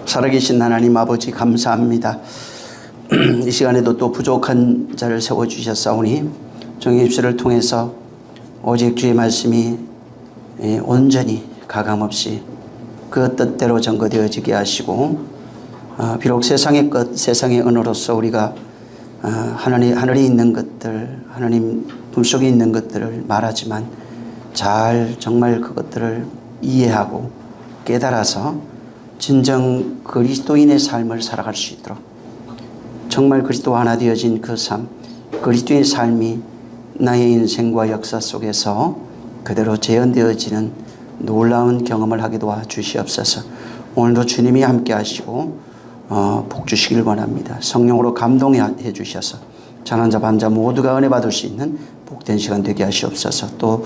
살아계신 하나님 아버지 감사합니다. 이 시간에도 또 부족한 자를 세워주셨사오니 정의 입술을 통해서 오직 주의 말씀이 온전히 가감없이 그 뜻대로 전거되어지게 하시고, 비록 세상의 것, 세상의 언어로서 우리가 하늘에 있는 것들, 하나님 품속에 있는 것들을 말하지만 잘 정말 그것들을 이해하고 깨달아서 진정 그리스도인의 삶을 살아갈 수 있도록, 정말 그리스도 하나 되어진 그 삶, 그리스도의 삶이 나의 인생과 역사 속에서 그대로 재현되어지는 놀라운 경험을 하게 도와주시옵소서. 오늘도 주님이 함께 하시고 복 주시길 원합니다. 성령으로 감동해 주셔서 자난자 반자 모두가 은혜 받을 수 있는 복된 시간 되게 하시옵소서. 또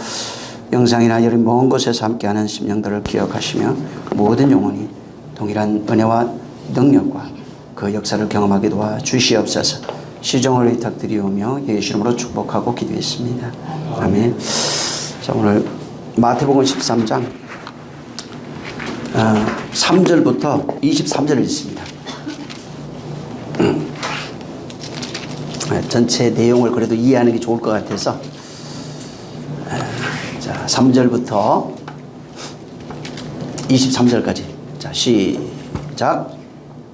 영상이나 여러 먼 곳에서 함께하는 심령들을 기억하시며 모든 영혼이 동일한 은혜와 능력과 그 역사를 경험하게 도와주시옵소서. 시정을 의탁드리오며 예수 이름으로 축복하고 기도했습니다. 아멘. 자, 오늘 마태복음 13장 3절부터 23절을 읽습니다. 전체 내용을 그래도 이해하는 게 좋을 것 같아서, 자, 3절부터 23절까지. 자, 시작.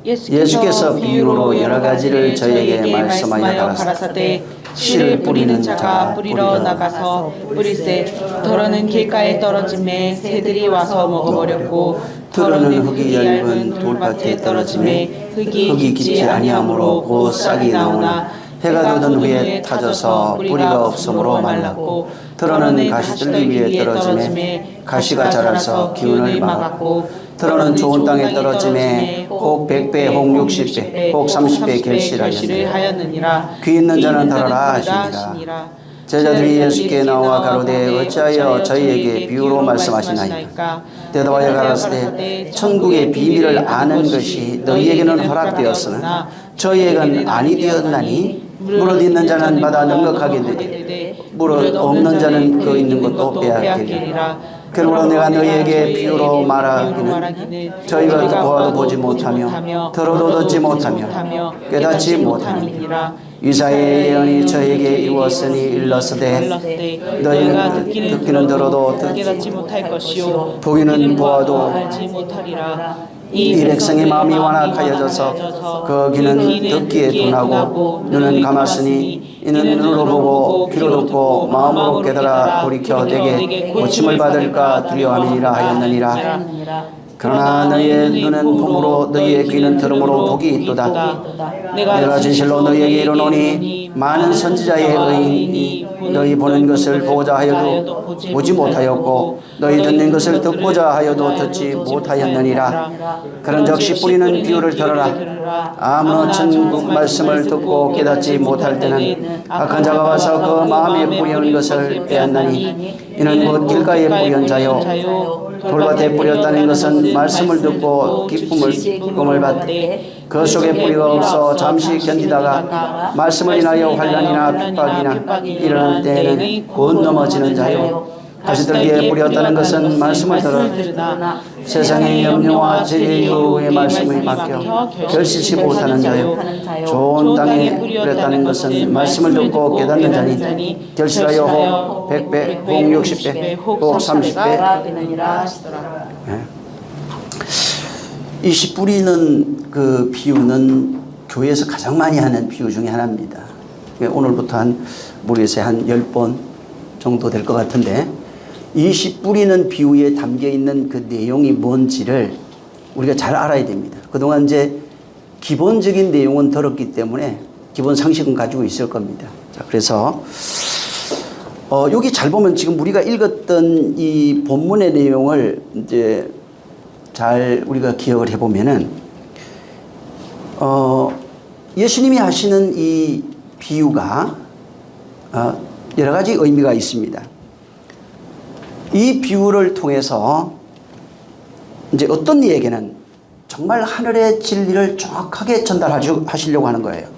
예수께서 비유로 여러 가지를 저희에게 말씀하여 가라사대, 씨를 뿌리는 자가 뿌리러 나가서 뿌리세, 더러는 길가에 떨어짐에 새들이 와서 먹어버렸고, 더러는 흙이 얇은 돌밭에 떨어짐에 흙이 깊지 아니하므로 곧 싹이 나오나 해가 돋은 후에 타져서 뿌리가 없으므로 말랐고, 더러는 가시들리 위에 떨어짐에 가시가 자라서 기운을 막았고, 더러는 좋은 땅에 떨어짐에 혹 100배 혹 60배 혹 30배 결실하였느니라. 귀 있는 자는 들으라 하시니라. 제자들이 예수께 나와 가로되 어찌하여 저희에게 비유로 말씀하시나이까? 대답하여 가라사대, 천국의 비밀을 아는 것이 너희에게는 허락되었으나 저희에게는 아니 되었나니, 무릇 있는 자는 받아 넉넉하게 되되 무릇 없는 자는 그 있는 것도 빼앗기리라. 그러므로 내가 너희에게 비유로 말하기는 저희가 보아도 보지 못하며 들어도 듣지 못하며 깨닫지 못하니라. 이사야의 예언이 저에게 이루었으니 일렀으되 너희는 듣기는 들어도 깨닫지 못할 것이요 보기는 보아도 알지 못하리라. 이 백성의 마음이 완악하여져서 그 귀는 듣기에 둔하고 눈은 감았으니 이는 눈으로 보고 귀로 듣고 마음으로 깨달아 돌이켜 내게 고침을 받을까 두려워함이니라 하였느니라. 그러나 너희의 눈은 봄으로 너희의 귀는 들음으로 복이 있도다. 내가 진실로 너희에게 이르노니 많은 선지자의 의인이 너희 보는 것을 보고자 하여도 보지 못하였고 너희 듣는 것을 듣고자 하여도 듣지 못하였느니라. 그런즉 씨 뿌리는 비유를 들어라. 아무런 천국 말씀을 듣고 깨닫지 못할 때는 악한 자가 와서 그 마음에 뿌리는 것을 빼앗나니, 이는 곧 길가에 뿌린 자요 돌밭에 뿌렸다는 것은 말씀을 듣고 기쁨을 받되 그 속에 뿌리가 없어 잠시 견디다가 말씀을 인하여 환난이나 핍박이나 일어날 때에는 곧 넘어지는 자요, 가시들기에 뿌렸다는 것은 말씀을 들으나 세상의 염려와 죄의 유혹의 말씀을 맡겨 결실치 못하는 자요, 좋은 땅에 뿌렸다는 것은 말씀을 듣고 깨닫는 자니 결실하여 혹 100배 혹 60배 혹 30배. 이 씨 뿌리는 그 비유는 교회에서 가장 많이 하는 비유 중에 하나입니다. 오늘부터 모르겠어요, 한 10번 정도 될 것 같은데, 이 씨 뿌리는 비유에 담겨 있는 그 내용이 뭔지를 우리가 잘 알아야 됩니다. 그동안 이제 기본적인 내용은 들었기 때문에 기본 상식은 가지고 있을 겁니다. 자, 그래서 여기 잘 보면 지금 우리가 읽었던 이 본문의 내용을 이제 잘 우리가 기억을 해보면은 예수님이 하시는 이 비유가 여러 가지 의미가 있습니다. 이 비유를 통해서 이제 어떤 이에게는 정말 하늘의 진리를 정확하게 전달하시려고 하는 거예요.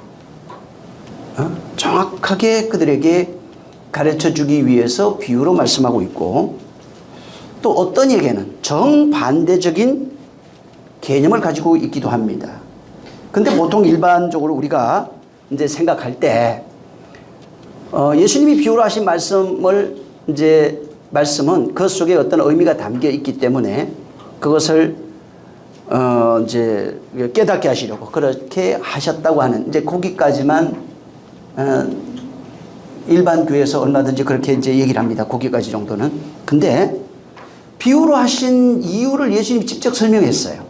정확하게 그들에게 가르쳐 주기 위해서 비유로 말씀하고 있고, 또 어떤 이에게는 정반대적인 개념을 가지고 있기도 합니다. 근데 보통 일반적으로 우리가 이제 생각할 때 예수님이 비유로 하신 말씀은 그 속에 어떤 의미가 담겨 있기 때문에 그것을 이제 깨닫게 하시려고 그렇게 하셨다고 하는 이제 거기까지만 일반 교회에서 얼마든지 그렇게 이제 얘기를 합니다. 거기까지 정도는. 근데 비유로 하신 이유를 예수님이 직접 설명했어요.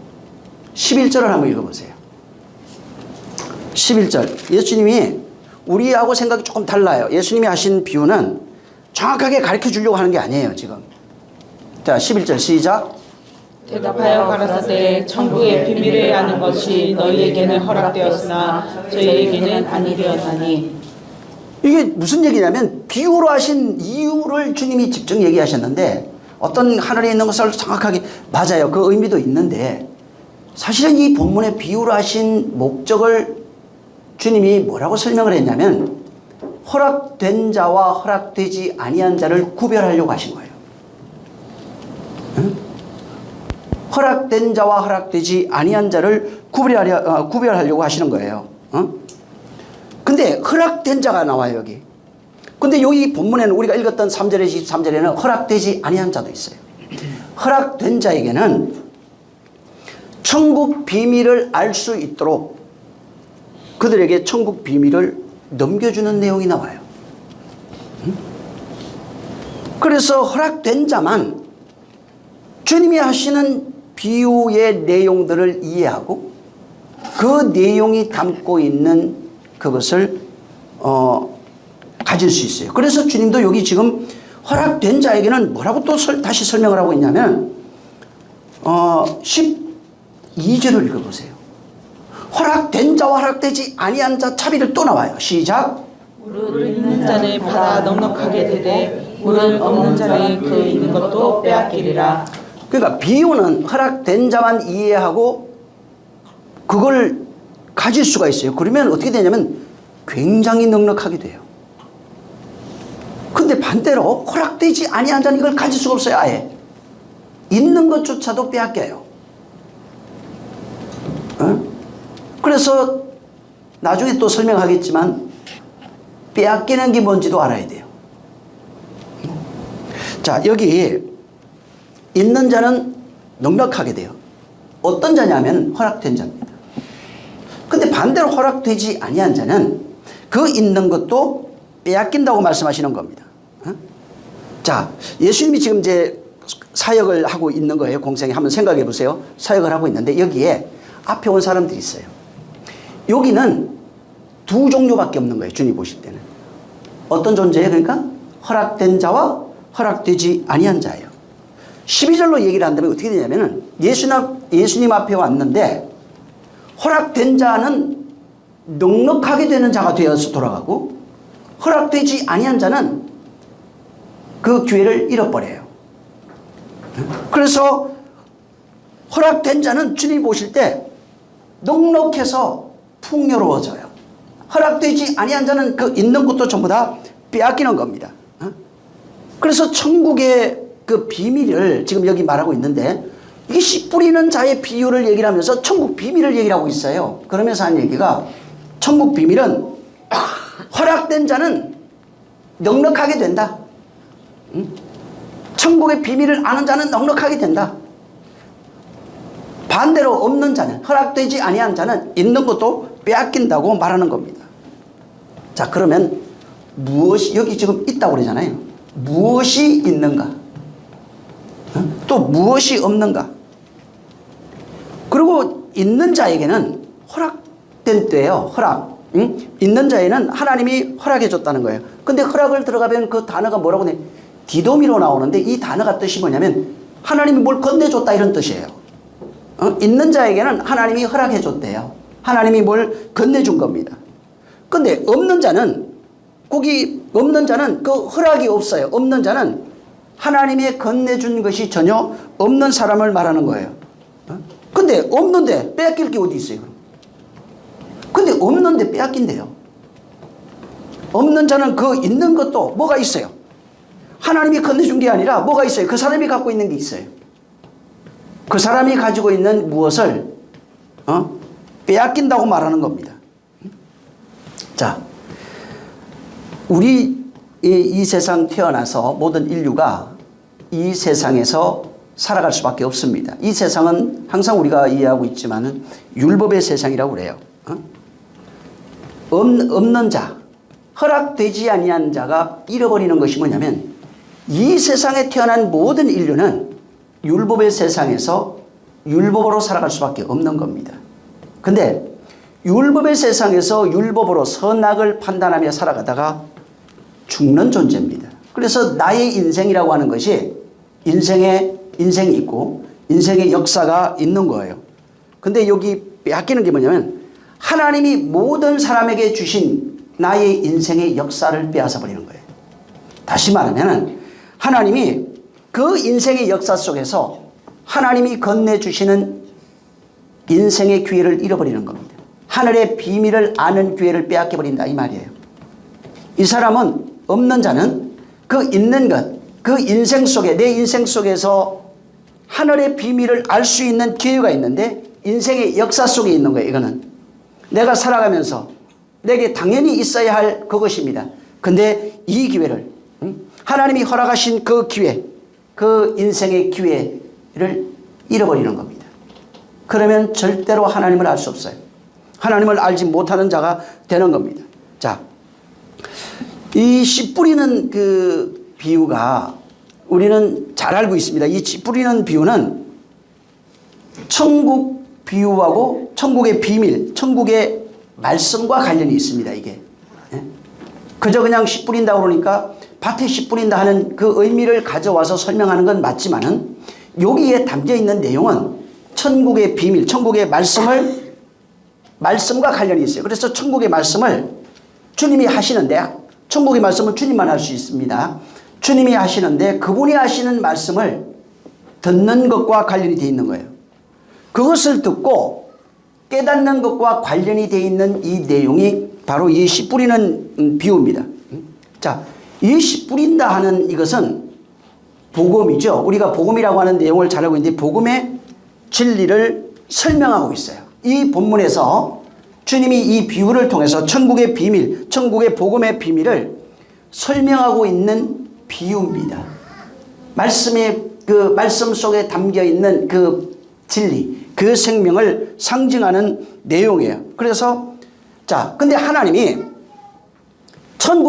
11절을 한번 읽어보세요. 11절. 예수님이 우리하고 생각이 조금 달라요. 예수님이 하신 비유는 정확하게 가르쳐 주려고 하는 게 아니에요, 지금. 자, 11절 시작. 대답하여 가라사대 천국의 비밀을 아는 것이 너희에게는 허락되었으나 저희에게는 아니되었나니. 이게 무슨 얘기냐면 비유로 하신 이유를 주님이 직접 얘기하셨는데 어떤 하늘에 있는 것을 정확하게 맞아요. 그 의미도 있는데 사실은 이 본문의 비유로 하신 목적을 주님이 뭐라고 설명을 했냐면 허락된 자와 허락되지 아니한 자를 구별하려고 하신 거예요. 응? 허락된 자와 허락되지 아니한 자를 구별하려고 하시는 거예요. 근데 허락된 자가 나와요, 여기. 근데 여기 본문에는 우리가 읽었던 3절에 23절에는 허락되지 아니한 자도 있어요. 허락된 자에게는 천국 비밀을 알 수 있도록 그들에게 천국 비밀을 넘겨주는 내용이 나와요. 그래서 허락된 자만 주님이 하시는 비유의 내용들을 이해하고 그 내용이 담고 있는 그것을 가질 수 있어요. 그래서 주님도 여기 지금 허락된 자에게는 뭐라고 또 다시 설명을 하고 있냐면 12절을 읽어보세요. 허락된 자와 허락되지 아니한 자 차비를 또 나와요. 시작. 물을 있는 자는 받아 넉넉하게 되되 물을 없는 자는 그 있는 것도 빼앗기리라. 그러니까 비유는 허락된 자만 이해하고 그걸 가질 수가 있어요. 그러면 어떻게 되냐면 굉장히 넉넉하게 돼요. 근데 반대로 허락되지 아니한 자는 이걸 가질 수가 없어요. 아예 있는 것조차도 빼앗겨요. 그래서 나중에 또 설명하겠지만 빼앗기는 게 뭔지도 알아야 돼요. 자, 여기 있는 자는 넉넉하게 돼요. 어떤 자냐면 허락된 자입니다. 근데 반대로 허락되지 아니한 자는 그 있는 것도 빼앗긴다고 말씀하시는 겁니다. 자, 예수님이 지금 이제 사역을 하고 있는 거예요. 공생에 한번 생각해 보세요. 사역을 하고 있는데 여기에 앞에 온 사람들이 있어요. 여기는 두 종류밖에 없는 거예요. 주님 보실 때는. 어떤 존재예요? 그러니까 허락된 자와 허락되지 아니한 자예요. 12절로 얘기를 한다면 어떻게 되냐면 예수님 앞에 왔는데 허락된 자는 넉넉하게 되는 자가 되어서 돌아가고 허락되지 아니한 자는 그 기회를 잃어버려요. 그래서 허락된 자는 주님 보실 때 넉넉해서 풍요로워져요. 허락되지 아니한 자는 그 있는 것도 전부 다 빼앗기는 겁니다. 그래서 천국의 그 비밀을 지금 여기 말하고 있는데 이게 씨 뿌리는 자의 비유를 얘기를 하면서 천국 비밀을 얘기를 하고 있어요. 그러면서 한 얘기가 천국 비밀은 허락된 자는 넉넉하게 된다. 천국의 비밀을 아는 자는 넉넉하게 된다. 반대로 없는 자는 허락되지 아니한 자는 있는 것도 빼앗긴다고 말하는 겁니다. 자, 그러면 무엇이 여기 지금 있다고 그러잖아요. 무엇이 있는가? 또 무엇이 없는가? 그리고 있는 자에게는 허락된 때예요. 허락. 있는 자에는 하나님이 허락해 줬다는 거예요. 근데 허락을 들어가면 그 단어가 뭐라고 해? 디도미로 나오는데 이 단어가 뜻이 뭐냐면 하나님이 뭘 건네줬다 이런 뜻이에요. 있는 자에게는 하나님이 허락해 줬대요. 하나님이 뭘 건네준 겁니다. 근데 없는 자는 거기 없는 자는 그 허락이 없어요. 없는 자는 하나님이 건네준 것이 전혀 없는 사람을 말하는 거예요. 근데 없는데 빼앗길 게 어디 있어요? 근데 없는데 빼앗긴대요. 없는 자는 그 있는 것도 뭐가 있어요? 하나님이 건네준 게 아니라 뭐가 있어요? 그 사람이 갖고 있는 게 있어요. 그 사람이 가지고 있는 무엇을 빼앗긴다고 말하는 겁니다. 자, 우리 이 세상 태어나서 모든 인류가 이 세상에서 살아갈 수밖에 없습니다. 이 세상은 항상 우리가 이해하고 있지만은 율법의 세상이라고 그래요. 없는 자, 허락되지 아니한 자가 잃어버리는 것이 뭐냐면 이 세상에 태어난 모든 인류는 율법의 세상에서 율법으로 살아갈 수밖에 없는 겁니다. 근데 율법의 세상에서 율법으로 선악을 판단하며 살아가다가 죽는 존재입니다. 그래서 나의 인생이라고 하는 것이 인생이 있고 인생의 역사가 있는 거예요. 근데 여기 빼앗기는 게 뭐냐면 하나님이 모든 사람에게 주신 나의 인생의 역사를 빼앗아 버리는 거예요. 다시 말하면 하나님이 그 인생의 역사 속에서 하나님이 건네주시는 인생의 기회를 잃어버리는 겁니다. 하늘의 비밀을 아는 기회를 빼앗겨 버린다 이 말이에요. 이 사람은 없는 자는 그 있는 것, 그 인생 속에 내 인생 속에서 하늘의 비밀을 알 수 있는 기회가 있는데 인생의 역사 속에 있는 거예요. 이거는 내가 살아가면서 내게 당연히 있어야 할 그것입니다. 근데 이 기회를 하나님이 허락하신 그 기회, 그 인생의 기회를 잃어버리는 겁니다. 그러면 절대로 하나님을 알 수 없어요. 하나님을 알지 못하는 자가 되는 겁니다. 자, 이 씨 뿌리는 그 비유가 우리는 잘 알고 있습니다. 이 씨 뿌리는 비유는 천국 비유하고 천국의 비밀, 천국의 말씀과 관련이 있습니다. 이게 그저 그냥 씨 뿌린다 그러니까 밭에 씨 뿌린다 하는 그 의미를 가져와서 설명하는 건 맞지만은 여기에 담겨 있는 내용은 천국의 비밀, 천국의 말씀과 관련이 있어요. 그래서 천국의 말씀을 주님이 하시는데 천국의 말씀은 주님만 할 수 있습니다. 주님이 하시는데 그분이 하시는 말씀을 듣는 것과 관련이 되어 있는 거예요. 그것을 듣고 깨닫는 것과 관련이 되어 있는 이 내용이 바로 이 씨 뿌리는 비유입니다. 자, 이 씨 뿌린다 하는 이것은 복음이죠. 우리가 복음이라고 하는 내용을 잘 알고 있는데 복음의 진리를 설명하고 있어요. 이 본문에서 주님이 이 비유를 통해서 천국의 비밀, 천국의 복음의 비밀을 설명하고 있는 비유입니다. 그 말씀 속에 담겨 있는 그 진리, 그 생명을 상징하는 내용이에요. 그래서 자, 근데 하나님이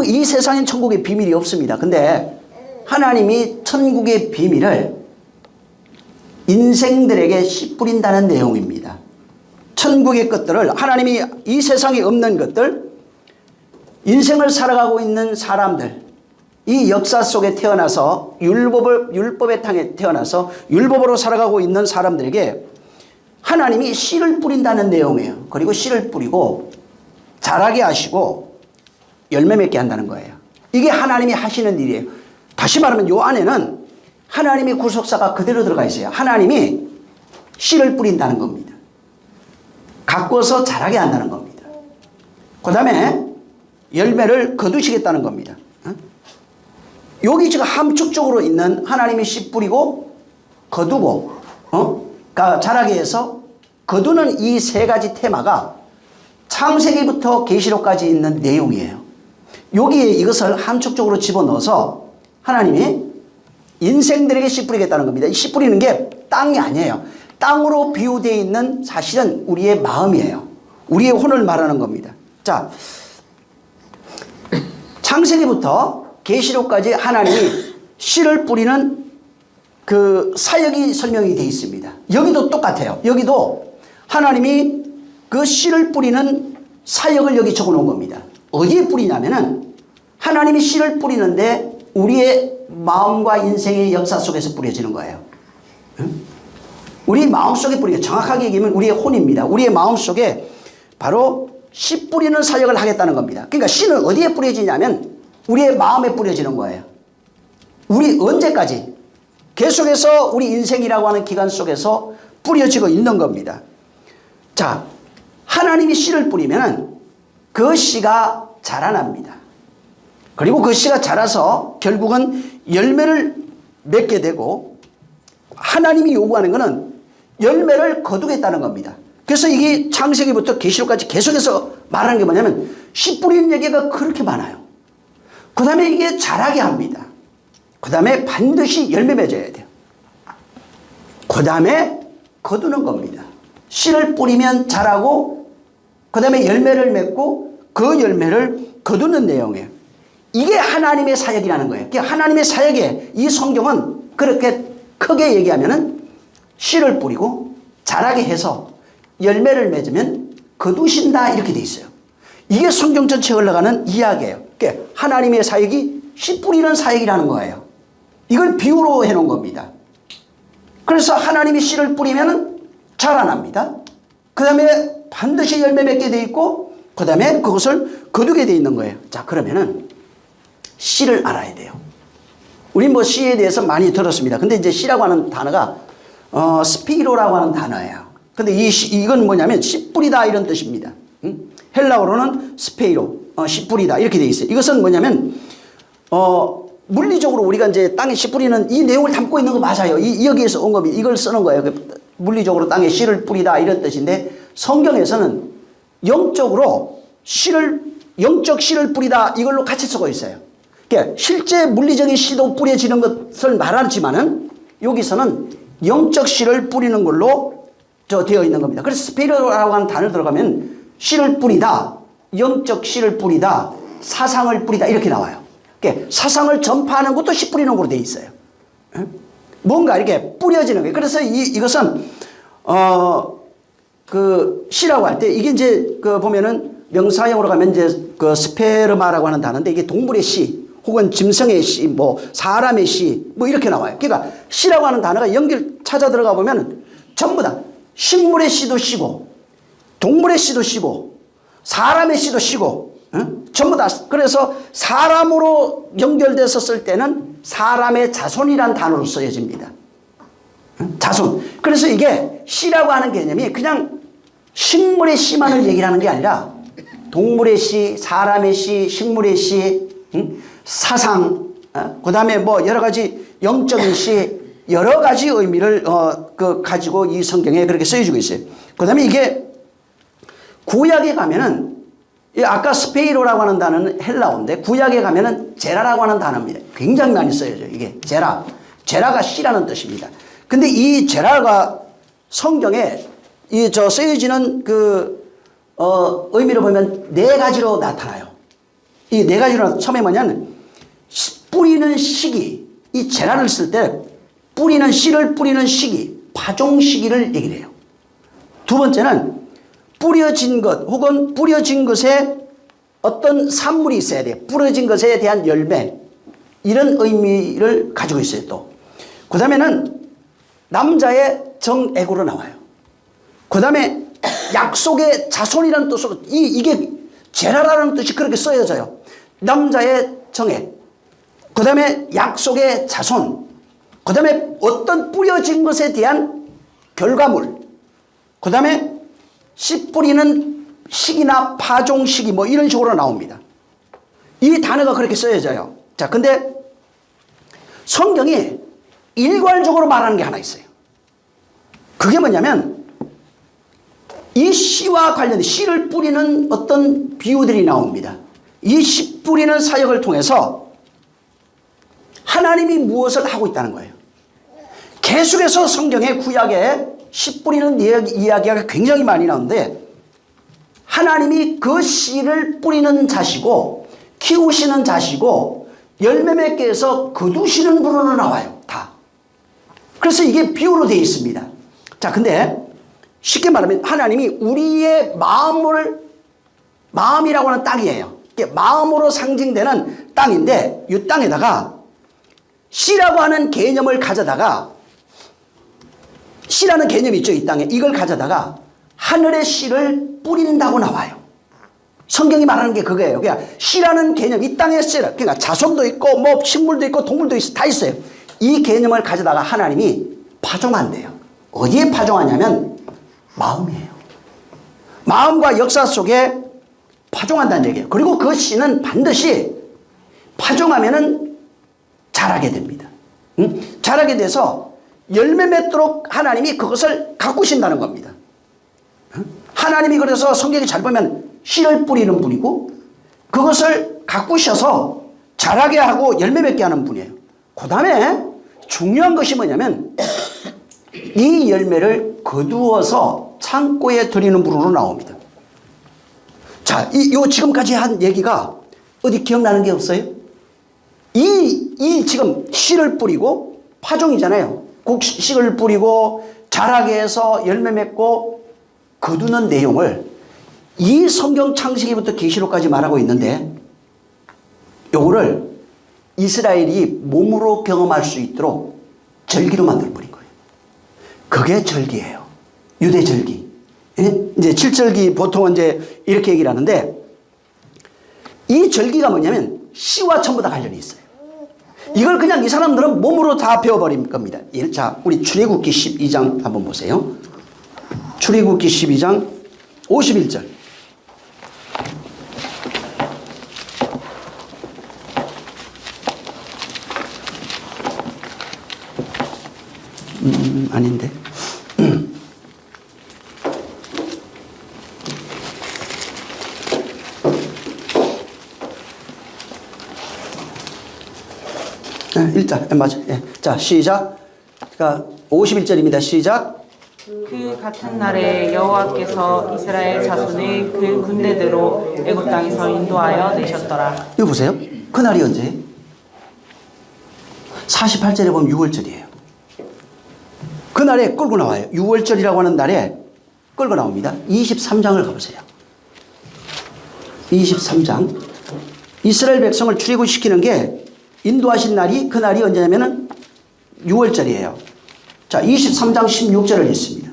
이 세상엔 천국의 비밀이 없습니다. 근데 하나님이 천국의 비밀을 인생들에게 씨 뿌린다는 내용입니다. 천국의 것들을 하나님이 이 세상에 없는 것들, 인생을 살아가고 있는 사람들, 이 역사 속에 태어나서 율법의 땅에 태어나서 율법으로 살아가고 있는 사람들에게 하나님이 씨를 뿌린다는 내용이에요. 그리고 씨를 뿌리고 자라게 하시고 열매 맺게 한다는 거예요. 이게 하나님이 하시는 일이에요. 다시 말하면 이 안에는 하나님의 구속사가 그대로 들어가 있어요. 하나님이 씨를 뿌린다는 겁니다. 가꿔서 자라게 한다는 겁니다. 그 다음에 열매를 거두시겠다는 겁니다. 여기 지금 함축적으로 있는 하나님이 씨 뿌리고 거두고 자라게 해서 거두는 이 세 가지 테마가 창세기부터 계시록까지 있는 내용이에요. 여기에 이것을 함축적으로 집어넣어서 하나님이 인생들에게 씨 뿌리겠다는 겁니다. 이 씨 뿌리는 게 땅이 아니에요. 땅으로 비유되어 있는 사실은 우리의 마음이에요. 우리의 혼을 말하는 겁니다. 자, 창세기부터 계시록까지 하나님이 씨를 뿌리는 그 사역이 설명이 되어 있습니다. 여기도 똑같아요. 여기도 하나님이 그 씨를 뿌리는 사역을 여기 적어 놓은 겁니다. 어디에 뿌리냐면은 하나님이 씨를 뿌리는데 우리의 마음과 인생의 역사 속에서 뿌려지는 거예요. 우리 마음 속에 뿌리게, 정확하게 얘기하면 우리의 혼입니다. 우리의 마음 속에 바로 씨 뿌리는 사역을 하겠다는 겁니다. 그러니까 씨는 어디에 뿌려지냐면 우리의 마음에 뿌려지는 거예요. 우리 언제까지? 계속해서 우리 인생이라고 하는 기간 속에서 뿌려지고 있는 겁니다. 자, 하나님이 씨를 뿌리면 그 씨가 자라납니다. 그리고 그 씨가 자라서 결국은 열매를 맺게 되고 하나님이 요구하는 것은 열매를 거두겠다는 겁니다. 그래서 이게 창세기부터 계시록까지 계속해서 말하는 게 뭐냐면 씨 뿌리는 얘기가 그렇게 많아요. 그 다음에 이게 자라게 합니다. 그 다음에 반드시 열매 맺어야 돼요. 그 다음에 거두는 겁니다. 씨를 뿌리면 자라고 그 다음에 열매를 맺고 그 열매를 거두는 내용이에요. 이게 하나님의 사역이라는 거예요. 그러니까 하나님의 사역에 이 성경은 그렇게 크게 얘기하면은 씨를 뿌리고 자라게 해서 열매를 맺으면 거두신다 이렇게 돼 있어요. 이게 성경 전체에 흘러가는 이야기예요. 그러니까 하나님의 사역이 씨 뿌리는 사역이라는 거예요. 이걸 비유로 해놓은 겁니다. 그래서 하나님이 씨를 뿌리면 자라납니다. 그 다음에 반드시 열매 맺게 돼 있고 그 다음에 그것을 거두게 돼 있는 거예요. 자, 그러면은 씨를 알아야 돼요. 우리 뭐 씨에 대해서 많이 들었습니다. 근데 이제 씨라고 하는 단어가 스피로라고 하는 단어예요. 근데 이건 뭐냐면 씨 뿌리다 이런 뜻입니다. 헬라어로는 스페이로, 씨 뿌리다 이렇게 돼 있어요. 이것은 뭐냐면 물리적으로 우리가 이제 땅에 씨 뿌리는 이 내용을 담고 있는 거 맞아요. 여기에서 온 겁니다. 이걸 쓰는 거예요. 물리적으로 땅에 씨를 뿌리다 이런 뜻인데 성경에서는 영적으로 영적 씨를 뿌리다 이걸로 같이 쓰고 있어요. 그러니까 실제 물리적인 씨도 뿌려지는 것을 말하지만은 여기서는 영적 씨를 뿌리는 걸로 되어 있는 겁니다. 그래서 스피리라고 하는 단어를 들어가면 씨를 뿌리다, 영적 씨를 뿌리다, 사상을 뿌리다 이렇게 나와요. 그러니까 사상을 전파하는 것도 씨 뿌리는 걸로 되어 있어요. 뭔가 이렇게 뿌려지는 거예요. 그래서 이것은 그 씨라고 할 때 이게 이제 보면은 명사형으로 가면 이제 그 스페르마라고 하는 단어인데 이게 동물의 씨 혹은 짐승의 씨, 뭐 사람의 씨, 뭐 이렇게 나와요. 그러니까 씨라고 하는 단어가 연결 찾아 들어가 보면 전부 다 식물의 씨도 씨고, 동물의 씨도 씨고, 사람의 씨도 씨고, 전부 다. 그래서 사람으로 연결돼서 쓸 때는 사람의 자손이란 단어로 쓰여집니다. 자손. 그래서 이게 씨라고 하는 개념이 그냥 식물의 씨만을 얘기를 하는 게 아니라 동물의 씨, 사람의 씨, 식물의 씨, 사상, 그 다음에 뭐 여러 가지 영적인 씨, 여러 가지 의미를 가지고 이 성경에 그렇게 쓰여지고 있어요. 그 다음에 이게 구약에 가면은 아까 스페이로라고 하는 단어는 헬라어인데 구약에 가면은 제라라고 하는 단어입니다. 굉장히 많이 쓰여져요. 이게 제라. 제라가 씨라는 뜻입니다. 근데 이 제라가 성경에 쓰여지는 의미를 보면 네 가지로 나타나요. 이 네 가지로 처음에 뭐냐면 뿌리는 시기, 이 제라를 쓸 때 뿌리는 씨를 뿌리는 시기, 파종 시기를 얘기를 해요. 두 번째는 뿌려진 것 혹은 뿌려진 것에 어떤 산물이 있어야 돼요. 뿌려진 것에 대한 열매, 이런 의미를 가지고 있어요. 또 그 다음에는 남자의 정액으로 나와요. 그 다음에 약속의 자손이라는 뜻으로 이게 제라라는 뜻이 그렇게 쓰여져요. 남자의 정액, 그 다음에 약속의 자손, 그 다음에 어떤 뿌려진 것에 대한 결과물, 그 다음에 씨 뿌리는 시기나 파종 시기 뭐 이런 식으로 나옵니다. 이 단어가 그렇게 쓰여져요. 자, 근데 성경이 일괄적으로 말하는 게 하나 있어요. 그게 뭐냐면 이 씨와 관련된 씨를 뿌리는 어떤 비유들이 나옵니다. 이 씨 뿌리는 사역을 통해서 하나님이 무엇을 하고 있다는 거예요. 계속해서 성경의 구약에 씨 뿌리는 이야기가 굉장히 많이 나오는데 하나님이 그 씨를 뿌리는 자시고 키우시는 자시고 열매 맺게 해서 거두시는 분으로 나와요. 다. 그래서 이게 비유로 되어 있습니다. 자, 근데 쉽게 말하면 하나님이 우리의 마음이라고 하는 땅이에요. 마음으로 상징되는 땅인데 이 땅에다가 씨라고 하는 개념을 가져다가 씨라는 개념이 있죠. 이 땅에 이걸 가져다가 하늘의 씨를 뿌린다고 나와요. 성경이 말하는 게 그거예요. 그러니까 씨라는 개념, 이 땅에 씨, 그러니까 자손도 있고 뭐 식물도 있고 동물도 다 있어요. 이 개념을 가져다가 하나님이 파종한대요. 어디에 파종하냐면 마음이에요. 마음과 역사 속에 파종한다는 얘기예요. 그리고 그 씨는 반드시 파종하면은 자라게 됩니다. 자라게 돼서 열매 맺도록 하나님이 그것을 가꾸신다는 겁니다. 하나님이 그래서 성경에 잘 보면 씨를 뿌리는 분이고 그것을 가꾸셔서 자라게 하고 열매 맺게 하는 분이에요. 그 다음에 중요한 것이 뭐냐면 이 열매를 거두어서 창고에 들이는 분으로 나옵니다. 자, 요 지금까지 한 얘기가 어디 기억나는 게 없어요? 이 지금 씨를 뿌리고 파종이잖아요. 곡식을 뿌리고 자라게 해서 열매 맺고 거두는 내용을 이 성경 창세기부터 계시록까지 말하고 있는데 요거를 이스라엘이 몸으로 경험할 수 있도록 절기로 만들어 버린 거예요. 그게 절기예요. 유대 절기. 예? 이제 7절기 보통은 이제 이렇게 얘기를 하는데 이 절기가 뭐냐면 씨와 전부 다 관련이 있어요. 이걸 그냥 이 사람들은 몸으로 다 배워버린 겁니다. 자, 우리 출애굽기 12장 한번 보세요. 출애굽기 12장 51절. 아닌데. 일자 맞아. 예. 자, 시작. 그러니까 51절입니다. 시작. 그 같은 날에 여호와께서 이스라엘 자손의 그 군대대로 애굽 땅에서 인도하여 내셨더라. 이거 보세요. 그 날이 언제? 48절에 보면 6월절이에요. 그 날에 끌고 나와요. 6월절이라고 하는 날에 끌고 나옵니다. 23장을 가보세요. 23장. 이스라엘 백성을 출애굽시키는 게 인도하신 날이 그 날이 언제냐면은 6월절이에요. 자, 23장 16절을 읽습니다.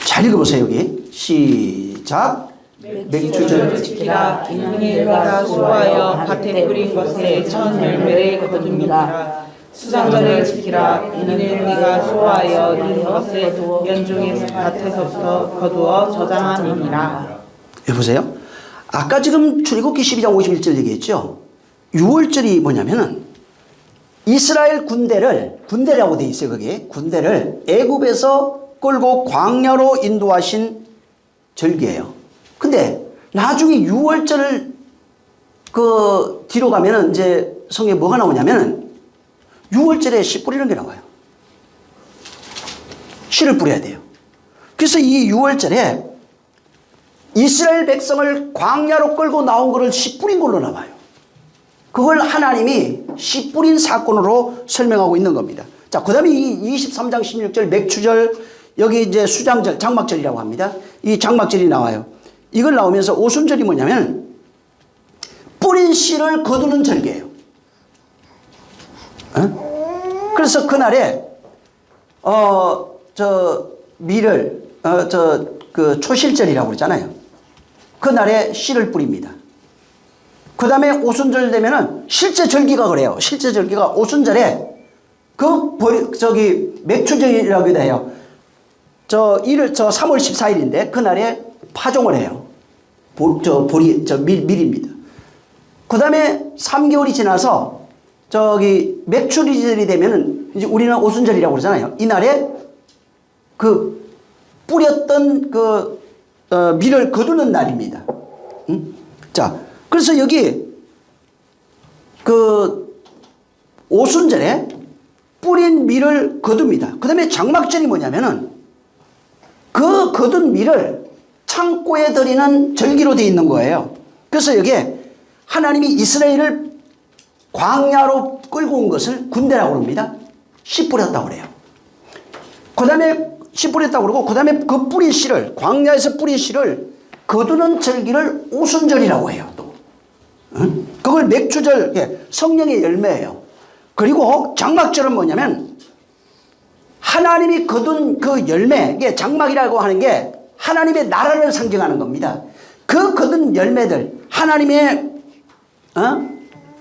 잘 읽어보세요. 여기 시작. 맥주절을 지키라. 이는 내가 수하여 밭에 뿌린 것의 첫 열매를 거둡니다. 수장절을 지키라. 이는 네가 수하여 네 것의 연중의 밭에서부터 거두어 저장함이니라. 여보세요. 아까 지금 출애굽기 12장 51절 얘기했죠. 6월절이 뭐냐면은 이스라엘 군대라고 돼 있어요. 거기에 군대를 애굽에서 끌고 광야로 인도하신 절기예요. 근데 나중에 6월절 그 뒤로 가면은 이제 성경에 뭐가 나오냐면은 6월절에 씨 뿌리는 게 나와요. 씨를 뿌려야 돼요. 그래서 이 6월절에 이스라엘 백성을 광야로 끌고 나온 것을 씨 뿌린 걸로 나와요. 그걸 하나님이 씨 뿌린 사건으로 설명하고 있는 겁니다. 자, 그 다음에 이 23장 16절 맥추절, 여기 이제 수장절, 장막절이라고 합니다. 이 장막절이 나와요. 이걸 나오면서 오순절이 뭐냐면 뿌린 씨를 거두는 절기예요. 그래서 그날에 밀을 그 초실절이라고 그러잖아요. 그날에 씨를 뿌립니다. 그 다음에 오순절 되면은 실제 절기가 그래요. 실제 절기가 오순절에 맥추절이라고 해요. 3월 14일인데 그날에 파종을 해요. 밀입니다. 그 다음에 3개월이 지나서 맥추리절이 되면은 이제 우리는 오순절이라고 그러잖아요. 이날에 그 뿌렸던 밀을 거두는 날입니다. 자, 그래서 여기 오순절에 뿌린 밀을 거둡니다. 그 다음에 장막절이 뭐냐면은 그 거둔 밀을 창고에 들이는 절기로 되어 있는 거예요. 그래서 여기에 하나님이 이스라엘을 광야로 끌고 온 것을 군대라고 합니다. 씨 뿌렸다고 그래요. 그 다음에 씨 뿌렸다고 그러고, 그 다음에 그 뿌린 씨를, 광야에서 뿌린 씨를 거두는 절기를 오순절이라고 해요. 또. 그걸 맥추절, 성령의 열매예요. 그리고 장막절은 뭐냐면 하나님이 거둔 그 열매, 이게 장막이라고 하는 게 하나님의 나라를 상징하는 겁니다. 그 거둔 열매들, 하나님의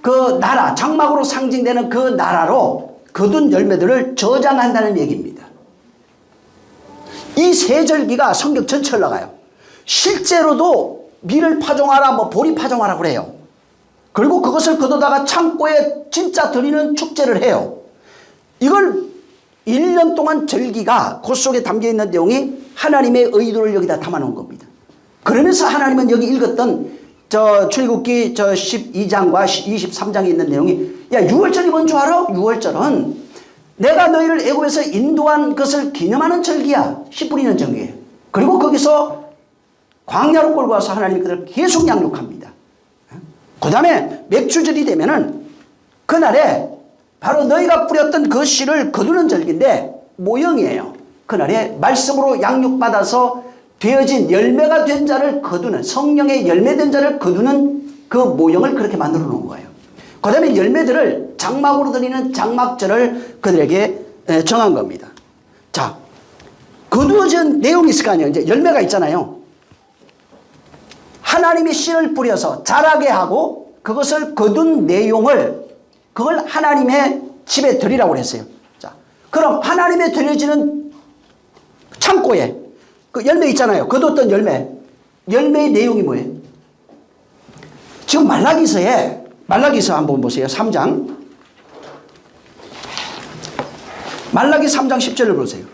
그 나라, 장막으로 상징되는 그 나라로 거둔 열매들을 저장한다는 얘기입니다. 이 세 절기가 성경 전체를 나가요. 실제로도 밀을 파종하라, 보리 파종하라 그래요. 그리고 그것을 거두다가 창고에 진짜 드리는 축제를 해요. 이걸 1년 동안 절기가 그 속에 담겨있는 내용이 하나님의 의도를 여기다 담아놓은 겁니다. 그러면서 하나님은 여기 읽었던 출애굽기 12장과 23장에 있는 내용이, 야, 6월절이 뭔 줄 알아? 6월절은 내가 너희를 애굽에서 인도한 것을 기념하는 절기야. 씨 뿌리는 절기예요. 그리고 거기서 광야로 끌고 와서 하나님이 그들을 계속 양육합니다. 그 다음에 맥주절이 되면은 그날에 바로 너희가 뿌렸던 그 씨를 거두는 절기인데 모형이에요. 그날에 말씀으로 양육받아서 되어진 열매가 된 자를 거두는, 성령의 열매된 자를 거두는 그 모형을 그렇게 만들어 놓은 거예요. 그 다음에 열매들을 장막으로 드리는 장막절을 그들에게 정한 겁니다. 자, 거두어진 내용이 있을 거 아니에요. 이제 열매가 있잖아요. 하나님이 씨를 뿌려서 자라게 하고 그것을 거둔 내용을, 그걸 하나님의 집에 드리라고 그랬어요. 자, 그럼 하나님의 드려지는 창고에 그 열매 있잖아요. 거뒀던 열매. 열매의 내용이 뭐예요? 지금 말라기서 한번 보세요. 3장. 말라기 3장 10절을 보세요.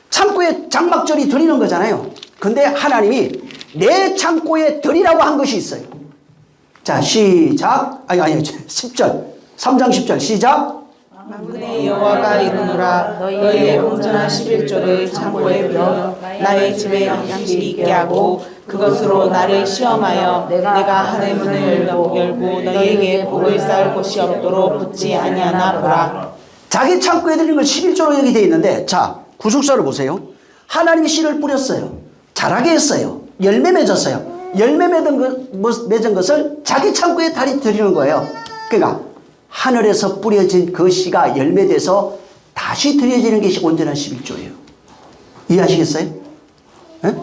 창고에 장막절이 드리는 거잖아요. 근데 하나님이 내 창고에 드리라고 한 것이 있어요. 자, 시작. 아니 10절. 3장 10절 시작. 만군의 여호와가 이르노라. 너희의 온전한 11조를 창고에 넣어 나의 집에 양식이 있게 하고 그것으로 나를 시험하여 내가 하늘 문을 열고 너희에게 복을 쌓을 곳이 없도록 붙지 아니하나 보라. 자기 창고에 드리는 걸 11조로 여기 되어 있는데, 자, 구속사를 보세요. 하나님이 씨를 뿌렸어요. 자라게 했어요. 열매 맺었어요. 열매 맺은 것을 자기 창고에 드리는 거예요. 그러니까 하늘에서 뿌려진 그 씨가 열매돼서 다시 드려지는 것이 온전한 11조예요. 이해하시겠어요? 네?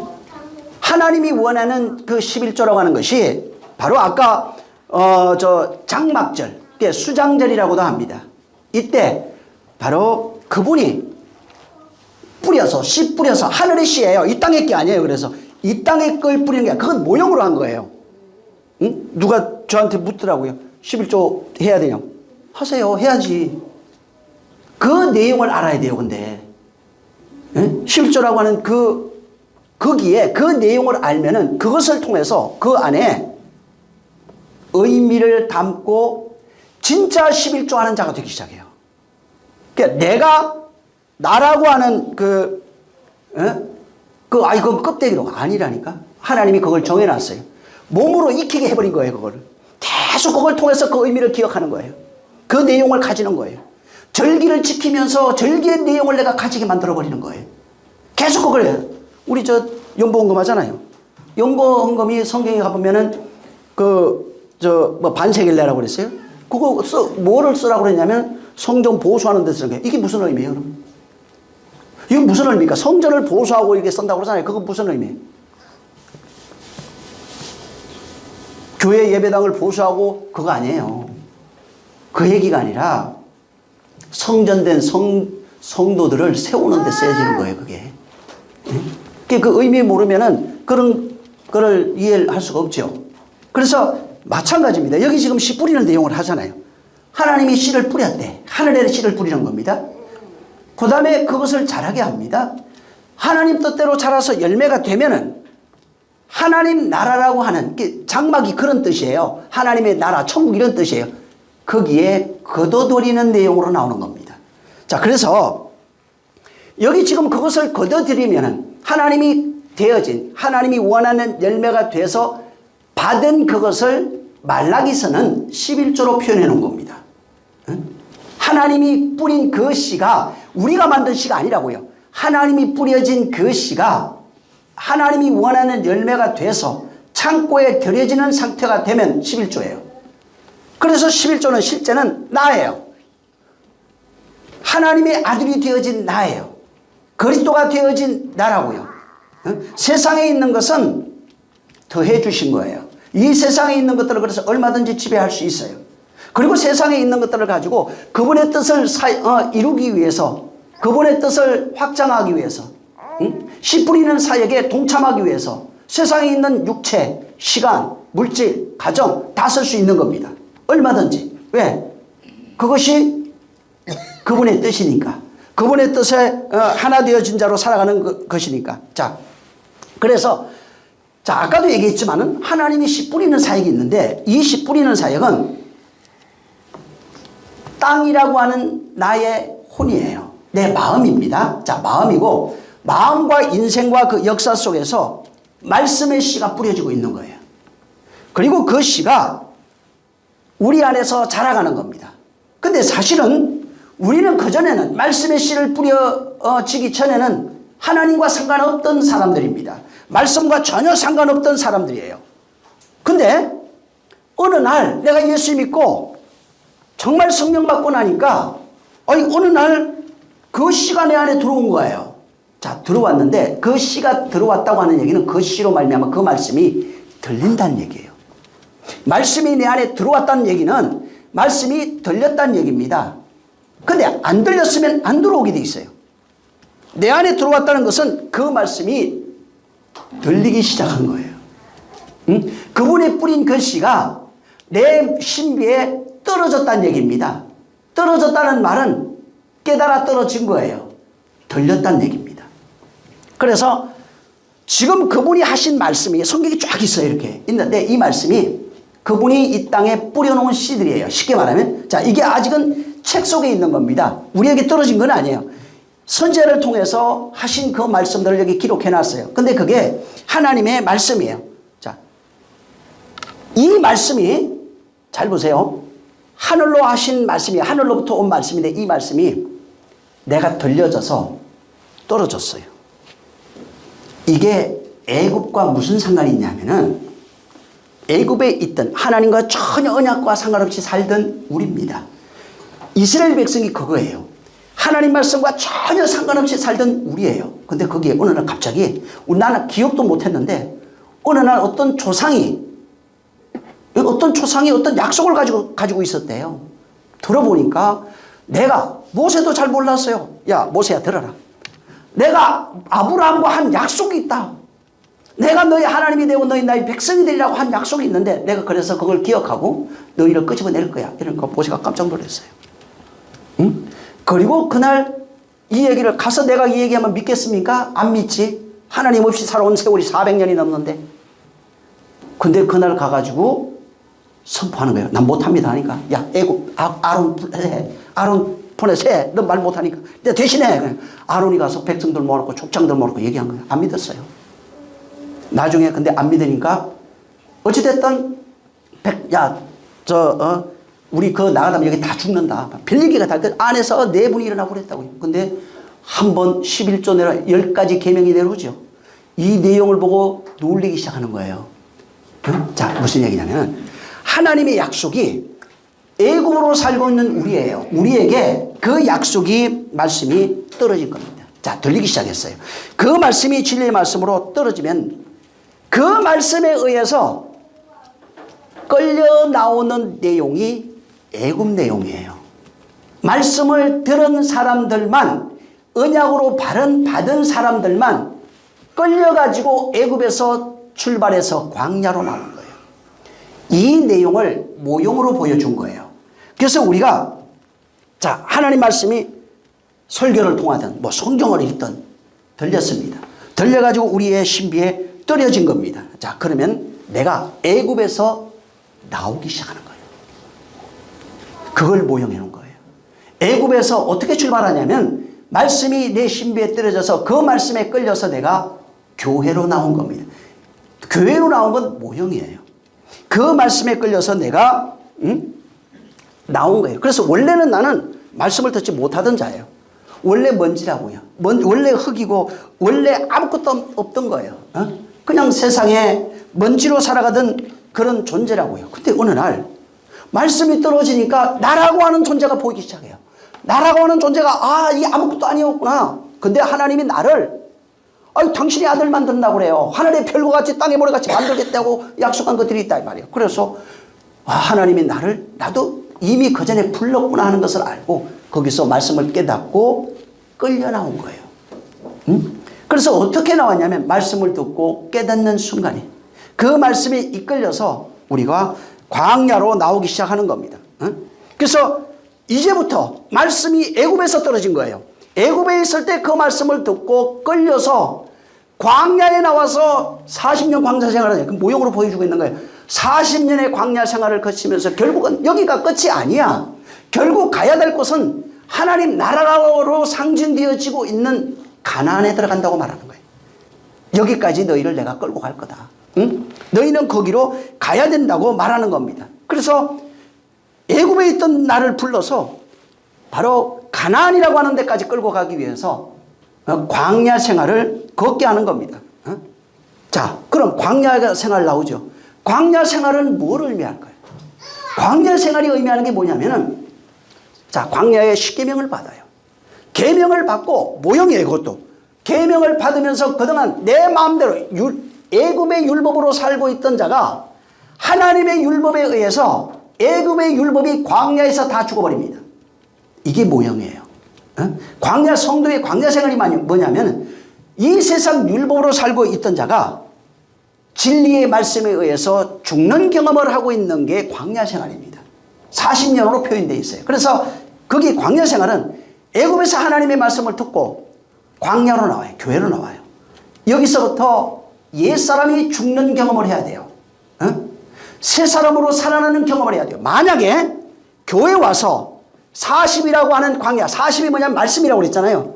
하나님이 원하는 그 11조라고 하는 것이 바로 아까 장막절, 수장절이라고도 합니다. 이때 바로 그분이 뿌려서, 씨 뿌려서, 하늘의 씨예요. 이 땅의 게 아니에요. 그래서 이 땅의 걸 뿌리는 게 그건 모형으로 한 거예요. 응? 누가 저한테 묻더라고요. 11조 해야 되냐고. 하세요. 해야지. 그 내용을 알아야 돼요. 근데 11조라고 하는 거기에 그 내용을 알면은 그것을 통해서 그 안에 의미를 담고 진짜 11조 하는 자가 되기 시작해요. 그러니까 내가 나라고 하는 그건 껍데기로 아니라니까. 하나님이 그걸 정해놨어요. 몸으로 익히게 해버린 거예요. 그거를 계속 그걸 통해서 그 의미를 기억하는 거예요. 그 내용을 가지는 거예요. 절기를 지키면서 절기의 내용을 내가 가지게 만들어버리는 거예요. 계속 그걸 해요. 우리 연보헌금 하잖아요. 연보헌금이 성경에 가보면은 반세겔레라고 그랬어요. 그거 뭐를 쓰라고 그랬냐면 성전 보수하는 데 쓰는 거예요. 이게 무슨 의미예요, 그럼? 이게 무슨 의미입니까? 성전을 보수하고 이렇게 쓴다고 그러잖아요. 그건 무슨 의미예요? 교회 예배당을 보수하고 그거 아니에요. 그 얘기가 아니라 성전된 성도들을 세우는 데 쓰여지는 거예요, 그게. 그 의미 모르면은 그런 거를 이해할 수가 없죠. 그래서 마찬가지입니다. 여기 지금 씨 뿌리는 내용을 하잖아요. 하나님이 씨를 뿌렸대. 하늘에 씨를 뿌리는 겁니다. 그 다음에 그것을 자라게 합니다. 하나님 뜻대로 자라서 열매가 되면은 하나님 나라라고 하는 장막이 그런 뜻이에요. 하나님의 나라, 천국 이런 뜻이에요. 거기에 거둬들이는 내용으로 나오는 겁니다. 자, 그래서 여기 지금 그것을 거둬들이면은 하나님이 되어진, 하나님이 원하는 열매가 돼서 받은 그것을 말라기서는 11조로 표현해 놓은 겁니다. 하나님이 뿌린 그 씨가 우리가 만든 씨가 아니라고요. 하나님이 뿌려진 그 씨가 하나님이 원하는 열매가 돼서 창고에 들여지는 상태가 되면 11조예요. 그래서 11조는 실제는 나예요. 하나님의 아들이 되어진 나예요. 그리스도가 되어진 나라고요. 세상에 있는 것은 더해 주신 거예요. 이 세상에 있는 것들을 그래서 얼마든지 지배할 수 있어요. 그리고 세상에 있는 것들을 가지고 그분의 뜻을 이루기 위해서, 그분의 뜻을 확장하기 위해서, 씨 뿌리는 사역에 동참하기 위해서 세상에 있는 육체, 시간, 물질, 가정 다 쓸 수 있는 겁니다. 얼마든지. 왜? 그것이 그분의 뜻이니까. 그분의 뜻에 하나 되어진 자로 살아가는 것이니까. 자, 그래서 자, 아까도 얘기했지만은 하나님이 씨 뿌리는 사역이 있는데 이 씨 뿌리는 사역은 땅이라고 하는 나의 혼이에요. 내 마음입니다. 자, 마음이고 마음과 인생과 그 역사 속에서 말씀의 씨가 뿌려지고 있는 거예요. 그리고 그 씨가 우리 안에서 자라가는 겁니다. 근데 사실은 우리는 그전에는 말씀의 씨를 뿌려지기 전에는 하나님과 상관없던 사람들입니다. 말씀과 전혀 상관없던 사람들이에요. 근데 어느 날 내가 예수 믿고 정말 성령 받고 나니까 어느 날 그 씨가 내 안에 들어온 거예요. 자, 들어왔는데 그 씨가 들어왔다고 하는 얘기는 그 씨로 말미암아 그 말씀이 들린다는 얘기예요. 말씀이 내 안에 들어왔다는 얘기는 말씀이 들렸다는 얘기입니다. 근데 안 들렸으면 안 들어오게 돼 있어요. 내 안에 들어왔다는 것은 그 말씀이 들리기 시작한 거예요. 그분이 뿌린 그 씨가 내 신비에 떨어졌다는 얘기입니다. 떨어졌다는 말은 깨달아 떨어진 거예요. 들렸다는 얘기입니다. 그래서 지금 그분이 하신 말씀이 성경에 쫙 있어요. 이렇게 있는데 이 말씀이 그분이 이 땅에 뿌려놓은 씨들이에요. 쉽게 말하면 자, 이게 아직은 책 속에 있는 겁니다. 우리에게 떨어진 건 아니에요. 선지자를 통해서 하신 그 말씀들을 여기 기록해놨어요. 근데 그게 하나님의 말씀이에요. 자, 이 말씀이 잘 보세요. 하늘로 하신 말씀이 하늘로부터 온 말씀인데 이 말씀이 내가 들려져서 떨어졌어요. 이게 애굽과 무슨 상관이 있냐면은 애굽에 있던 하나님과 전혀 언약과 상관없이 살던 우리입니다. 이스라엘 백성이 그거예요. 하나님 말씀과 전혀 상관없이 살던 우리예요. 근데 거기에 어느 날 갑자기 나는 기억도 못했는데 어느 날 어떤 조상이 어떤 약속을 가지고 있었대요. 들어보니까 내가 모세도 잘 몰랐어요. 야, 모세야 들어라. 내가 아브라함과 한 약속이 있다. 내가 너희 하나님이 되고 너희 나의 백성이 되리라고 한 약속이 있는데 내가 그래서 그걸 기억하고 너희를 끄집어낼 거야. 이러니까 모세가 깜짝 놀랐어요. 응? 그리고 그날 이 얘기를 가서 내가 이 얘기하면 믿겠습니까? 안 믿지. 하나님 없이 살아온 세월이 400년이 넘는데. 근데 그날 가가지고 선포하는 거예요. 난 못합니다 하니까 야, 애굽 아론 보내서 해. 너 말 못하니까 내가 대신해. 아론이 가서 백성들 모아놓고 족장들 모아놓고 얘기한 거예요. 안 믿었어요. 나중에 근데 안 믿으니까 어찌됐든 우리 그 나가다면 여기 다 죽는다. 별 얘기가 다 그 안에서 내분이 일어나고 그랬다고요. 근데 한 번 11조 내로 10가지 계명이 내려오죠. 이 내용을 보고 놀리기 시작하는 거예요. 자, 무슨 얘기냐면 하나님의 약속이 애굽으로 살고 있는 우리예요. 우리에게 그 약속이 말씀이 떨어진 겁니다. 자, 들리기 시작했어요. 그 말씀이 진리의 말씀으로 떨어지면 그 말씀에 의해서 끌려 나오는 내용이 애굽 내용이에요. 말씀을 들은 사람들만, 언약으로 받은 사람들만 끌려가지고 애굽에서 출발해서 광야로 나온 거예요. 이 내용을 모형으로 보여준 거예요. 그래서 우리가 자, 하나님 말씀이 설교를 통하든 뭐 성경을 읽든 들렸습니다. 들려가지고 우리의 신비에 떨어진 겁니다. 자, 그러면 내가 애굽에서 나오기 시작하는 거예요. 그걸 모형해 놓은 거예요. 애굽에서 어떻게 출발하냐면 말씀이 내 신비에 떨어져서 그 말씀에 끌려서 내가 교회로 나온 겁니다. 교회로 나온 건 모형이에요. 그 말씀에 끌려서 내가 나온 거예요. 그래서 원래는 나는 말씀을 듣지 못하던 자예요. 원래 먼지라고요. 원래 흙이고 원래 아무것도 없던 거예요. 그냥 세상에 먼지로 살아가던 그런 존재라고요. 근데 어느 날 말씀이 떨어지니까 나라고 하는 존재가 보이기 시작해요. 나라고 하는 존재가 이 아무것도 아니었구나. 근데 하나님이 나를 당신이 아들 만든다고 그래요. 하늘의 별과 같이 땅의 모래같이 만들겠다고 약속한 것들이 있다 이 말이에요. 그래서 하나님이 나도 이미 그 전에 불렀구나 하는 것을 알고 거기서 말씀을 깨닫고 끌려 나온 거예요. 그래서 어떻게 나왔냐면 말씀을 듣고 깨닫는 순간에 그 말씀에 이끌려서 우리가 광야로 나오기 시작하는 겁니다. 그래서 이제부터 말씀이 애굽에서 떨어진 거예요. 애굽에 있을 때 그 말씀을 듣고 끌려서 광야에 나와서 40년 광야 생활을 해요. 그 모형으로 보여주고 있는 거예요. 40년의 광야 생활을 거치면서 결국은 여기가 끝이 아니야. 결국 가야 될 곳은 하나님 나라로 상징되어지고 있는 가나안에 들어간다고 말하는 거예요. 여기까지 너희를 내가 끌고 갈 거다. 응? 너희는 거기로 가야 된다고 말하는 겁니다. 그래서 애굽에 있던 나를 불러서 바로 가나안이라고 하는 데까지 끌고 가기 위해서 광야 생활을 걷게 하는 겁니다. 자, 그럼 광야 생활 나오죠. 광야 생활은 뭘 의미할까요? 광야 생활이 의미하는 게 뭐냐면은, 자, 광야에 십계명을 받아요. 계명을 받고, 모형이에요, 그것도. 계명을 받으면서 그동안 내 마음대로 애굽의 율법으로 살고 있던 자가 하나님의 율법에 의해서 애굽의 율법이 광야에서 다 죽어버립니다. 이게 모형이에요. 광야 성도의 광야 생활이 뭐냐면, 이 세상 율법으로 살고 있던 자가 진리의 말씀에 의해서 죽는 경험을 하고 있는 게 광야 생활입니다. 40년으로 표현되어 있어요. 그래서 거기 광야 생활은 애굽에서 하나님의 말씀을 듣고 광야로 나와요. 교회로 나와요. 여기서부터 옛사람이 죽는 경험을 해야 돼요. 새 사람으로 살아나는 경험을 해야 돼요. 만약에 교회 와서 40이라고 하는 광야, 40이 뭐냐면 말씀이라고 그랬잖아요.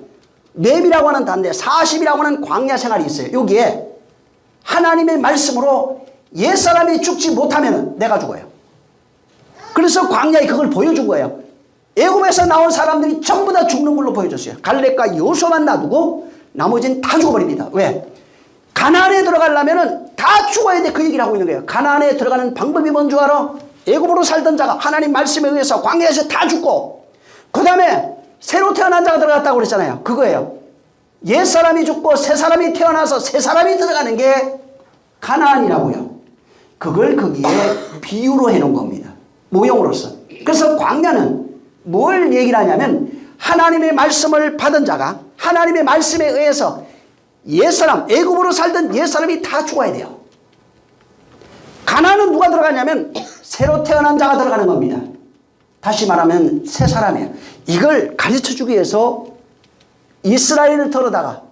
렘이라고 하는 단데 40이라고 하는 광야 생활이 있어요. 여기에 하나님의 말씀으로 옛사람이 죽지 못하면 내가 죽어요. 그래서 광야에 그걸 보여준 거예요. 애굽에서 나온 사람들이 전부 다 죽는 걸로 보여줬어요. 갈렙과 요수아만 놔두고 나머지는 다 죽어버립니다. 왜? 가나안에 들어가려면 다 죽어야 돼. 그 얘기를 하고 있는 거예요. 가나안에 들어가는 방법이 뭔 줄 알아? 애굽으로 살던 자가 하나님 말씀에 의해서 광야에서 다 죽고, 그 다음에 새로 태어난 자가 들어갔다고 그랬잖아요. 그거예요. 옛사람이 죽고 새 사람이 태어나서 새 사람이 들어가는 게 가나안이라고요. 그걸 거기에 비유로 해놓은 겁니다. 모형으로서. 그래서 광야는 뭘 얘기를 하냐면, 하나님의 말씀을 받은 자가 하나님의 말씀에 의해서 옛사람, 애굽으로 살던 옛사람이 다 죽어야 돼요. 가나안은 누가 들어가냐면 새로 태어난 자가 들어가는 겁니다. 다시 말하면 새 사람이에요. 이걸 가르쳐주기 위해서 이스라엘을 털어다가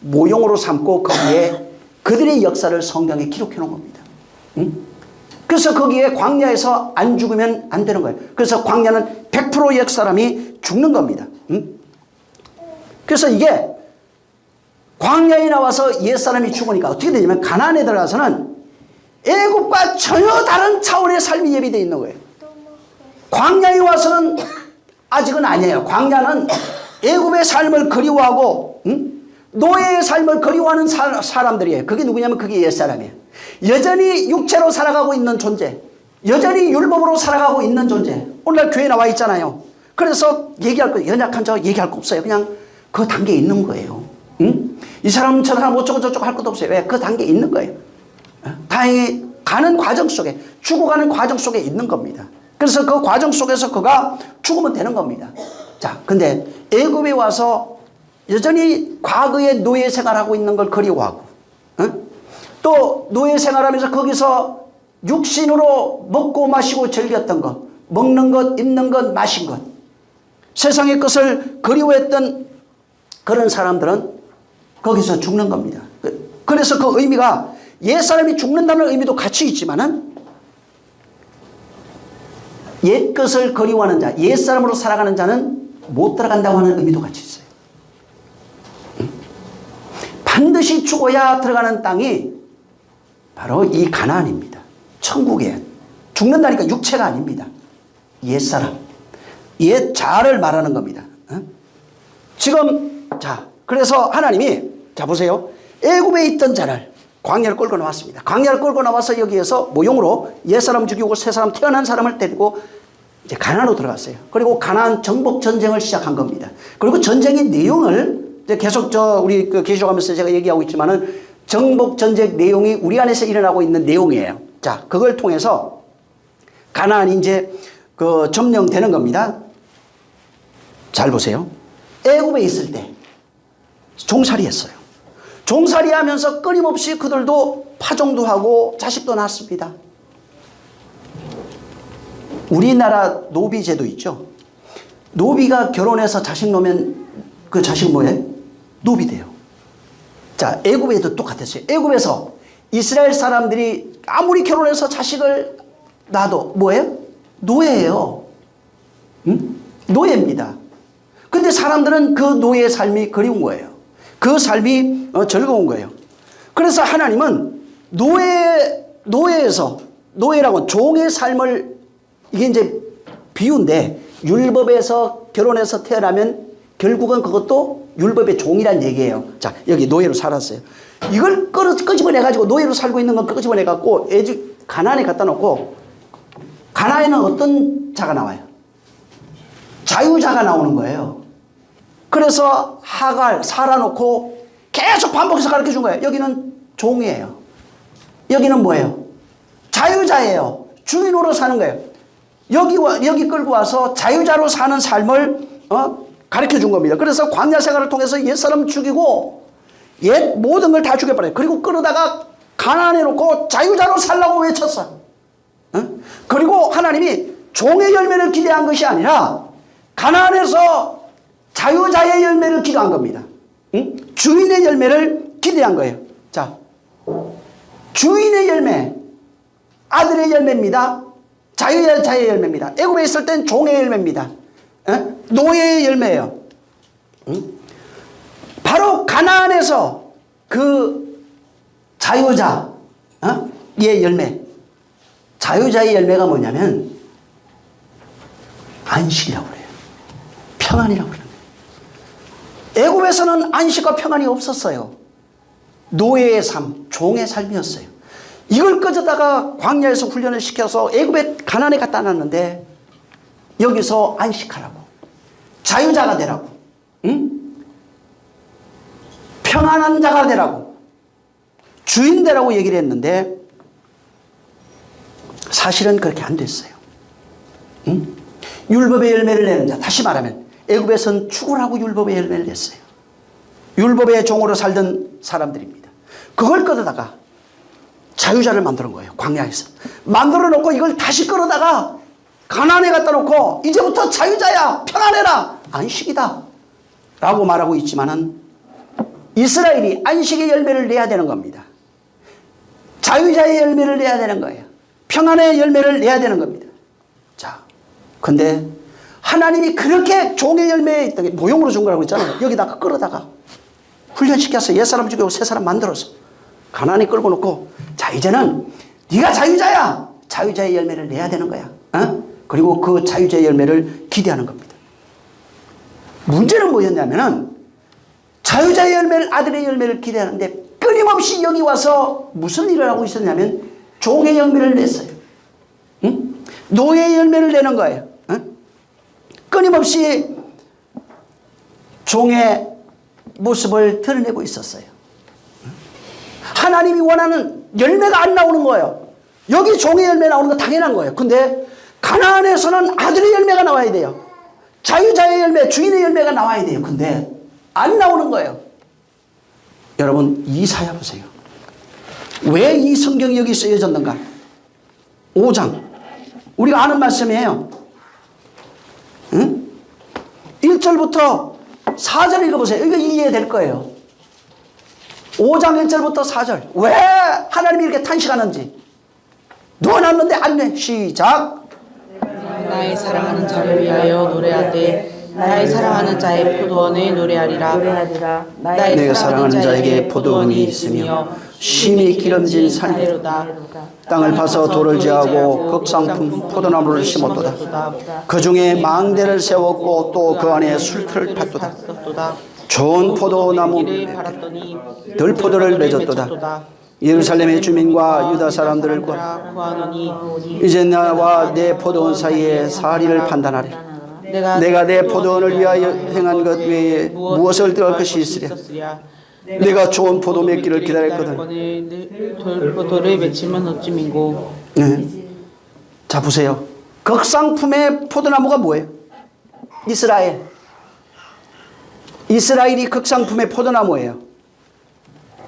모형으로 삼고 거기에 그들의 역사를 성경에 기록해 놓은 겁니다. 그래서 거기에 광야에서 안 죽으면 안 되는 거예요. 그래서 광야는 100% 역사람이 죽는 겁니다. 그래서 이게 광야에 나와서 옛사람이 죽으니까 어떻게 되냐면, 가나안에 들어가서는 애굽과 전혀 다른 차원의 삶이 예비되어 있는 거예요. 광야에 와서는 아직은 아니에요. 광야는 애굽의 삶을 그리워하고 노예의 삶을 그리워하는 사람들이에요. 그게 누구냐면 그게 옛사람이에요. 여전히 육체로 살아가고 있는 존재, 여전히 율법으로 살아가고 있는 존재. 오늘날 교회에 나와 있잖아요. 그래서 얘기할 거, 연약한 자 얘기할 거 없어요. 그냥 그 단계에 있는 거예요. 이 사람 저 사람 어쩌고 저쩌고 할 것도 없어요. 왜? 그 단계에 있는 거예요. 다행히 가는 과정 속에, 죽어가는 과정 속에 있는 겁니다. 그래서 그 과정 속에서 그가 죽으면 되는 겁니다. 자, 근데 애굽에 와서 여전히 과거의 노예 생활하고 있는 걸 그리워하고, 또 노예 생활하면서 거기서 육신으로 먹고 마시고 즐겼던 것, 먹는 것, 입는 것, 마신 것, 세상의 것을 그리워했던 그런 사람들은 거기서 죽는 겁니다. 그래서 그 의미가 옛사람이 죽는다는 의미도 같이 있지만은, 옛것을 그리워하는 자, 옛사람으로 살아가는 자는 못 들어간다고 하는 의미도 같이 있어요. 반드시 죽어야 들어가는 땅이 바로 이 가나안입니다. 천국에 죽는다니까 육체가 아닙니다. 옛사람, 옛자를 말하는 겁니다. 지금 자, 그래서 하나님이, 자 보세요, 애굽에 있던 자를 광야를 끌고 나왔습니다. 광야를 끌고 나와서 여기에서 모형으로 옛사람 죽이고 새사람 태어난 사람을 데리고 이제 가나안으로 들어갔어요. 그리고 가나안 정복 전쟁을 시작한 겁니다. 그리고 전쟁의 내용을 이제 계속 우리 계속하면서 제가 얘기하고 있지만은 정복 전쟁 내용이 우리 안에서 일어나고 있는 내용이에요. 자, 그걸 통해서 가나안이 이제 점령되는 겁니다. 잘 보세요. 애굽에 있을 때 종살이 했어요. 종살이 하면서 끊임없이 그들도 파종도 하고 자식도 낳습니다. 우리나라 노비제도 있죠. 노비가 결혼해서 자식 놓으면 그 자식은 뭐예요? 노비 돼요. 자, 애굽에도 똑같았어요. 애굽에서 이스라엘 사람들이 아무리 결혼해서 자식을 낳아도 뭐예요? 노예예요. 응? 노예입니다. 근데 사람들은 그 노예의 삶이 그리운 거예요. 그 삶이 즐거운 거예요. 그래서 하나님은 노예라고 종의 삶을, 이게 이제 비유인데, 율법에서 결혼해서 태어나면 결국은 그것도 율법의 종이란 얘기예요. 자, 여기 노예로 살았어요. 이걸 끄집어내가지고 노예로 살고 있는 건 끄집어내갖고 가나안에 갖다 놓고, 가나안에는 어떤 자가 나와요? 자유자가 나오는 거예요. 그래서 하갈, 살아놓고 계속 반복해서 가르쳐 준 거예요. 여기는 종이에요. 여기는 뭐예요? 자유자예요. 주인으로 사는 거예요. 여기 끌고 와서 자유자로 사는 삶을 가르쳐 준 겁니다. 그래서 광야 생활을 통해서 옛사람 죽이고 옛 모든 걸 다 죽여버려요. 그리고 끌어다가 가나안에 놓고 자유자로 살라고 외쳤어. 그리고 하나님이 종의 열매를 기대한 것이 아니라 가나안에서 자유자의 열매를 기도한 겁니다. 주인의 열매를 기대한 거예요. 자, 주인의 열매, 아들의 열매입니다. 자유자의 열매입니다. 애굽에 있을 땐 종의 열매입니다. 노예의 열매예요. 바로 가나안에서 그 자유자의 열매, 자유자의 열매가 뭐냐면 안식이라고 그래요. 평안이라고 그래요. 애굽에서는 안식과 평안이 없었어요. 노예의 삶, 종의 삶이었어요. 이걸 꺼져다가 광야에서 훈련을 시켜서 애굽에 가나안에 갖다 놨는데 여기서 안식하라고, 자유자가 되라고, 평안한 자가 되라고, 주인 되라고 얘기를 했는데 사실은 그렇게 안 됐어요. 율법의 열매를 내는 자, 다시 말하면 애굽에서는 축을 하고 율법의 열매를 냈어요. 율법의 종으로 살던 사람들입니다. 그걸 끌어다가 자유자를 만드는 거예요. 광야에서 만들어 놓고 이걸 다시 끌어다가 가나안에 갖다 놓고 이제부터 자유자야, 평안해라, 안식이다 라고 말하고 있지만은 이스라엘이 안식의 열매를 내야 되는 겁니다. 자유자의 열매를 내야 되는 거예요. 평안의 열매를 내야 되는 겁니다. 자, 근데 하나님이 그렇게 종의 열매에 있던 게 모형으로 준 거라고 했잖아요. 여기다가 끌어다가 훈련시켜서 옛사람 죽이고 새사람 만들어서 가나안에 끌고 놓고, 자, 이제는 네가 자유자야, 자유자의 열매를 내야 되는 거야. 그리고 그 자유자의 열매를 기대하는 겁니다. 문제는 뭐였냐면은 자유자의 열매를, 아들의 열매를 기대하는데 끊임없이 여기 와서 무슨 일을 하고 있었냐면 종의 열매를 냈어요. 노예의 열매를 내는 거예요. 끊임없이 종의 모습을 드러내고 있었어요. 하나님이 원하는 열매가 안 나오는 거예요. 여기 종의 열매 나오는 거 당연한 거예요. 근데 가나안에서는 아들의 열매가 나와야 돼요. 자유자의 열매, 주인의 열매가 나와야 돼요. 근데 안 나오는 거예요. 여러분, 이사야 보세요. 왜 이 성경이 여기 쓰여졌는가? 5장 우리가 아는 말씀이에요. 1절부터 4절 읽어보세요. 이거 이해될 거예요. 5장 1절부터 4절. 왜 하나님이 이렇게 탄식하는지. 넣어놨는데 안 내. 시작. 나의 사랑하는 자를 위하여 노래하되 나의 사랑하는 자의 포도원에 노래하리라. 내가 사랑하는 자에게 포도원이 있으며 심히 기름진 산이로다. 땅을 파서 돌을 제하고 극상품 포도나무를 심었도다. 그 중에 망대를 세웠고 또 그 안에 술틀을 팠도다. 좋은 포도나무 들포도를 맺었도다. 예루살렘의 주민과 유다 사람들을 구하노니 이제 나와 내 포도원 사이에 사리를 판단하리. 내가 내 포도원을 위하여 행한 것 외에 무엇을 더할 것이 있으랴. 내가 좋은 포도 맺기를 기다렸거든. 돌포도를 맺히면 어찌민고. 자, 보세요. 극상품의 포도나무가 뭐예요? 이스라엘. 이스라엘이 극상품의 포도나무예요.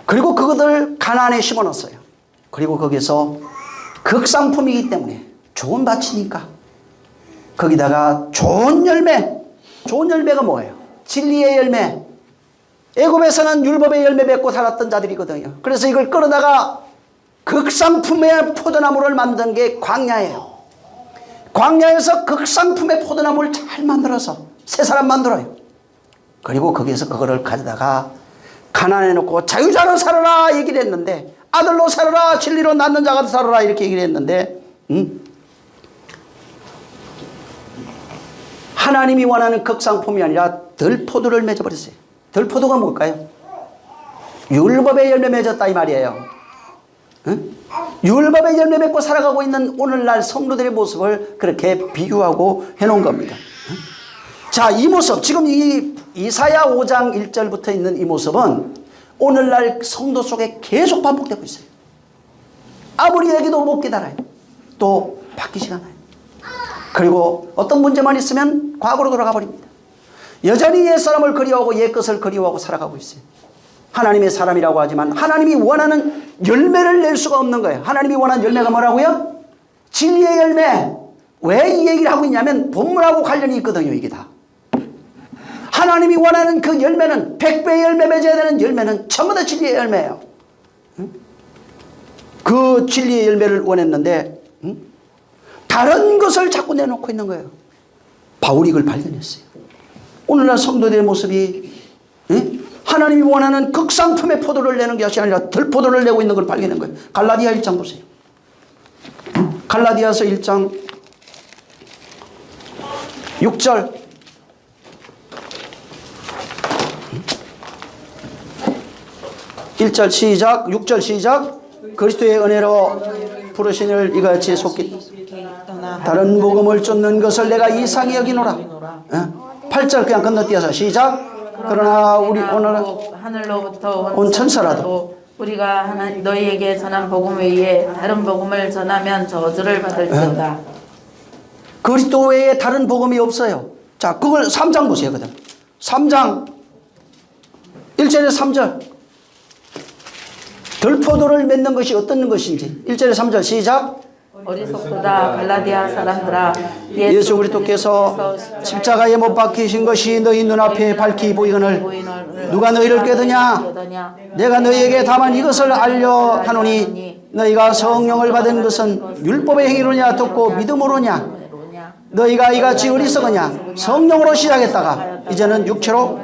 그리고 그것을 가나안에 심어놨어요. 그리고 거기서 극상품이기 때문에 좋은 밭이니까 거기다가 좋은 열매, 좋은 열매가 뭐예요? 진리의 열매, 애굽에서는 율법의 열매 맺고 살았던 자들이거든요. 그래서 이걸 끌어다가 극상품의 포도나무를 만든 게 광야예요. 광야에서 극상품의 포도나무를 잘 만들어서 세 사람 만들어요. 그리고 거기에서 그거를 가져다가 가난해 놓고 자유자로 살아라 얘기를 했는데, 아들로 살아라, 진리로 낳는 자가 살아라 이렇게 얘기를 했는데, 하나님이 원하는 극상품이 아니라 들포도를 맺어버렸어요. 들포도가 뭘까요? 율법의 열매 맺었다 이 말이에요. 율법의 열매 맺고 살아가고 있는 오늘날 성도들의 모습을 그렇게 비유하고 해놓은 겁니다. 자, 이 모습, 지금 이 이사야 5장 1절부터 있는 이 모습은 오늘날 성도 속에 계속 반복되고 있어요. 아무리 얘기도 못 깨달아요. 또 바뀌지가 않아요. 그리고 어떤 문제만 있으면 과거로 돌아가 버립니다. 여전히 옛사람을 그리워하고 옛것을 그리워하고 살아가고 있어요. 하나님의 사람이라고 하지만 하나님이 원하는 열매를 낼 수가 없는 거예요. 하나님이 원하는 열매가 뭐라고요? 진리의 열매. 왜 이 얘기를 하고 있냐면 본문하고 관련이 있거든요. 이게 다. 하나님이 원하는 그 열매는 100배의 열매 맺어야 되는 열매는 전부 다 진리의 열매예요. 그 진리의 열매를 원했는데 다른 것을 자꾸 내놓고 있는 거예요. 바울이 이걸 발견했어요. 오늘날 성도들의 모습이 하나님이 원하는 극상품의 포도를 내는 것이 아니라 들포도를 내고 있는 걸 발견한 거예요. 갈라디아 1장 보세요. 갈라디아서 1장 6절. 1절 시작, 6절 시작. 그리스도의 은혜로 부르시니를 이같이 속히 다른 복음을 쫓는 것을 내가 이상히 여기노라. 8절 그냥 건너뛰어서 시작. 그러나 우리 오늘은 하늘로부터 온 천사라도 우리가 너희에게 전한 복음 외에 다른 복음을 전하면 저주를 받을지어다. 그리스도 외에 다른 복음이 없어요. 자, 그걸 3장 보세요. 그다음 3장 1절에 3절. 들포도를 맺는 것이 어떤 것인지 1절에 3절 시작. 어리석도다 갈라디아 사람들아, 예수 그리스도께서 십자가에 못 박히신 것이 너희 눈앞에 밝히 보이거늘 누가 너희를 꾀드냐? 내가 너희에게 다만 이것을 알려 하노니 너희가 성령을 받은 것은 율법의 행위로냐 듣고 믿음으로냐? 너희가 이같이 어리석으냐? 성령으로 시작했다가 이제는 육체로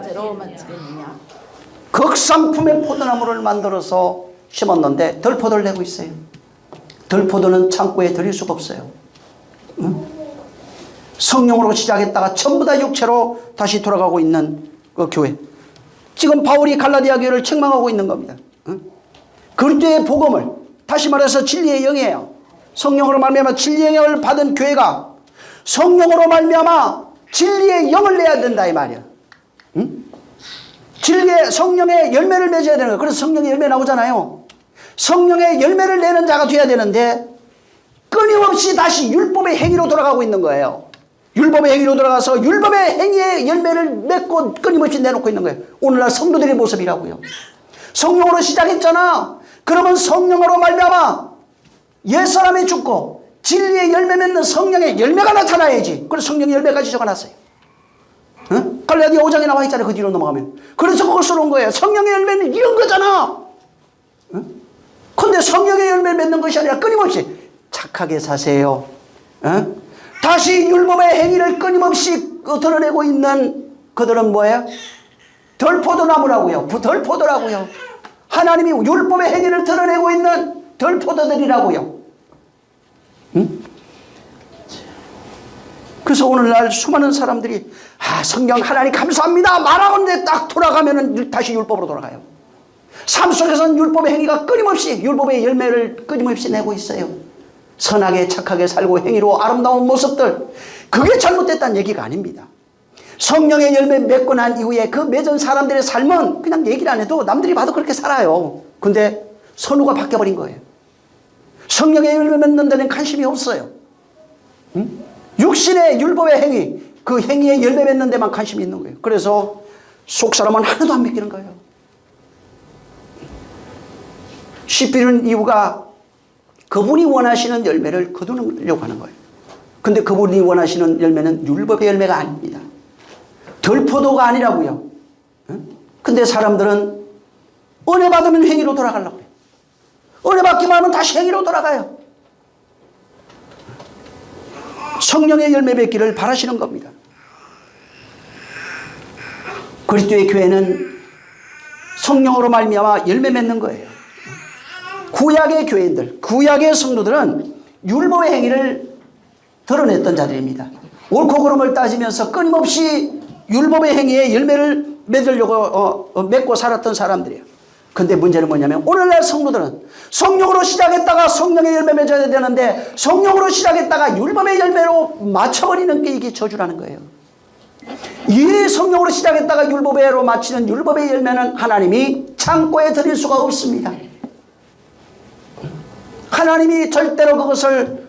극상품의 포도나무를 만들어서 심었는데 들포도를 내고 있어요. 들포도는 창고에 들일 수가 없어요. 성령으로 시작했다가 전부 다 육체로 다시 돌아가고 있는 그 교회. 지금 바울이 갈라디아 교회를 책망하고 있는 겁니다. 그리스도의 복음을, 다시 말해서 진리의 영이에요. 성령으로 말미암아 진리의 영을 받은 교회가 성령으로 말미암아 진리의 영을 내야 된다 이 말이야. 진리의 성령의 열매를 맺어야 되는 거예요. 그래서 성령의 열매 나오잖아요. 성령의 열매를 내는 자가 돼야 되는데 끊임없이 다시 율법의 행위로 돌아가고 있는 거예요. 율법의 행위로 돌아가서 율법의 행위의 열매를 맺고 끊임없이 내놓고 있는 거예요. 오늘날 성도들의 모습이라고요. 성령으로 시작했잖아. 그러면 성령으로 말미암아 옛사람이 죽고 진리의 열매 맺는 성령의 열매가 나타나야지. 그래서 성령의 열매까지 적어놨어요. 갈라디아 5장에 나와 있잖아요. 그 뒤로 넘어가면. 그래서 그걸 써놓은 거예요. 성령의 열매는 이런 거잖아. 근데 성령의 열매를 맺는 것이 아니라 끊임없이 착하게 사세요. 다시 율법의 행위를 끊임없이 드러내고 있는 그들은 뭐예요? 덜포도나무라고요. 덜포도라고요. 하나님이 율법의 행위를 드러내고 있는 덜포도들이라고요. 그래서 오늘날 수많은 사람들이 성령 하나님 감사합니다 말하는데 딱 돌아가면 다시 율법으로 돌아가요. 삶 속에서는 율법의 행위가 끊임없이 율법의 열매를 끊임없이 내고 있어요. 선하게 착하게 살고 행위로 아름다운 모습들, 그게 잘못됐다는 얘기가 아닙니다. 성령의 열매 맺고 난 이후에 그 맺은 사람들의 삶은 그냥 얘기를 안 해도 남들이 봐도 그렇게 살아요. 근데 선우가 바뀌어버린 거예요. 성령의 열매 맺는 데는 관심이 없어요. 육신의 율법의 행위, 그 행위에 열매 맺는 데만 관심이 있는 거예요. 그래서 속 사람은 하나도 안 믿기는 거예요. 씹히는 이유가 그분이 원하시는 열매를 거두려고 하는 거예요. 근데 그분이 원하시는 열매는 율법의 열매가 아닙니다. 덜포도가 아니라고요. 근데 사람들은 은혜 받으면 행위로 돌아가려고 해요. 은혜 받기만 하면 다시 행위로 돌아가요. 성령의 열매 맺기를 바라시는 겁니다. 그리스도의 교회는 성령으로 말미암아 열매 맺는 거예요. 구약의 교회인들, 구약의 성도들은 율법의 행위를 드러냈던 자들입니다. 옳고 그름을 따지면서 끊임없이 율법의 행위에 열매를 맺으려고 맺고 살았던 사람들이에요. 근데 문제는 뭐냐면 오늘날 성도들은 성령으로 시작했다가 성령의 열매 맺어야 되는데 성령으로 시작했다가 율법의 열매로 맞춰버리는 게 이게 저주라는 거예요. 이 성령으로 시작했다가 율법으로 마치는 율법의 열매는 하나님이 창고에 드릴 수가 없습니다. 하나님이 절대로 그것을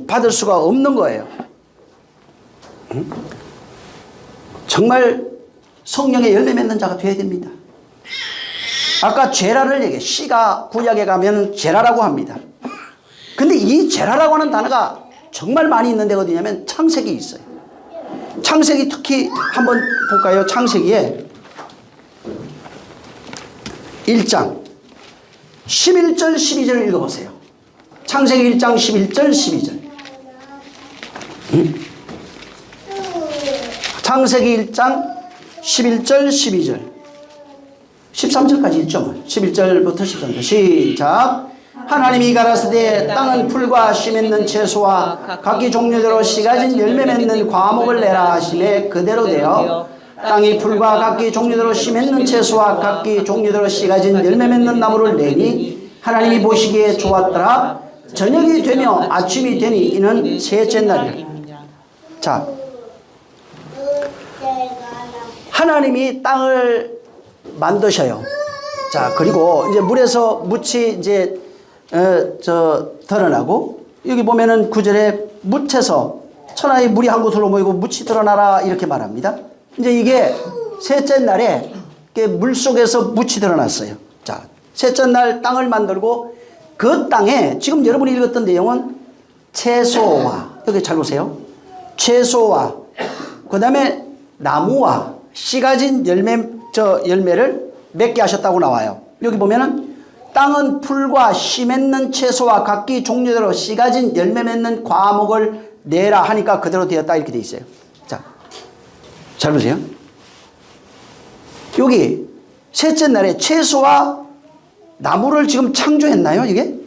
받을 수가 없는 거예요. 정말 성령의 열매 맺는 자가 되어야 됩니다. 아까 제라를 얘기해. 시가 구약에 가면 제라라고 합니다. 근데 이 제라라고 하는 단어가 정말 많이 있는 데가 어디냐면 창세기 있어요. 창세기 특히 한번 볼까요? 창세기에 1장 11절 12절을 읽어보세요. 창세기 1장 11절 12절. 창세기 1장 11절 12절 13절까지 읽죠. 11절부터 13절 시작. 하나님이 가라사대 땅은 풀과 씨 맺는 채소와 각기 종류대로 씨 가진 열매 맺는 과목을 내라 하시매 그대로 되어 땅이 풀과 각기 종류대로 씨 맺는 채소와 각기 종류대로 씨 가진 열매 맺는 나무를 내니 하나님이 보시기에 좋았더라. 저녁이 되며 아침이 되니 이는 셋째 날이라. 자, 하나님이 땅을 만드셔요. 자, 그리고 이제 물에서 묻이 이제 드러나고 여기 보면은 9절에 묻에서 천하의 물이 한 곳으로 모이고 묻이 드러나라 이렇게 말합니다. 이제 이게 셋째 날에 물 속에서 묻이 드러났어요. 자, 셋째 날 땅을 만들고 그 땅에 지금 여러분이 읽었던 내용은 채소와 여기 잘 보세요. 채소와 그 다음에 나무와 씨 가진 열매를 맺게 하셨다고 나와요. 여기 보면은 땅은 풀과 씨 맺는 채소와 각기 종류대로 씨 가진 열매 맺는 과목을 내라 하니까 그대로 되었다 이렇게 돼 있어요. 자, 잘 보세요. 여기 셋째 날에 채소와 나무를 지금 창조했나요? 이게?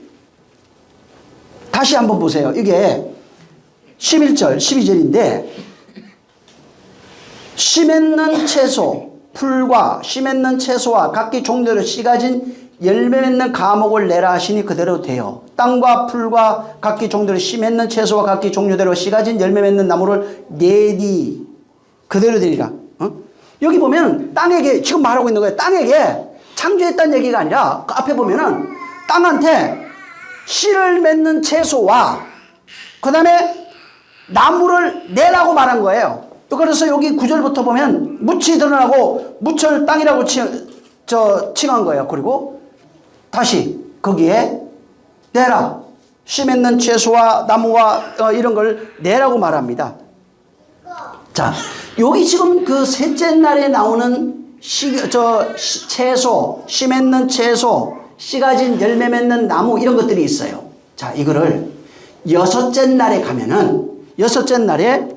다시 한번 보세요. 이게 11절 12절인데 씨 맺는 채소 풀과 씨 맺는 채소와 각기 종류대로 씨 가진 열매 맺는 과목을 내라 하시니 그대로 돼요. 땅과 풀과 각기 종류대로 씨 맺는 채소와 각기 종류대로 씨 가진 열매 맺는 나무를 내니 그대로 되리라. 여기 보면 땅에게 지금 말하고 있는 거예요. 땅에게 창조했다는 얘기가 아니라 그 앞에 보면은 땅한테 씨를 맺는 채소와 그 다음에 나무를 내라고 말한 거예요. 그래서 여기 9절부터 보면 묻이 드러나고 묻을 땅이라고 칭한 거예요. 그리고 다시 거기에 내라. 씨 맺는 채소와 나무와 이런 걸 내라고 말합니다. 자, 여기 지금 그 셋째 날에 나오는 채소, 씨 맺는 채소, 씨 가진 열매 맺는 나무 이런 것들이 있어요. 자, 이거를 여섯째 날에 가면은 여섯째 날에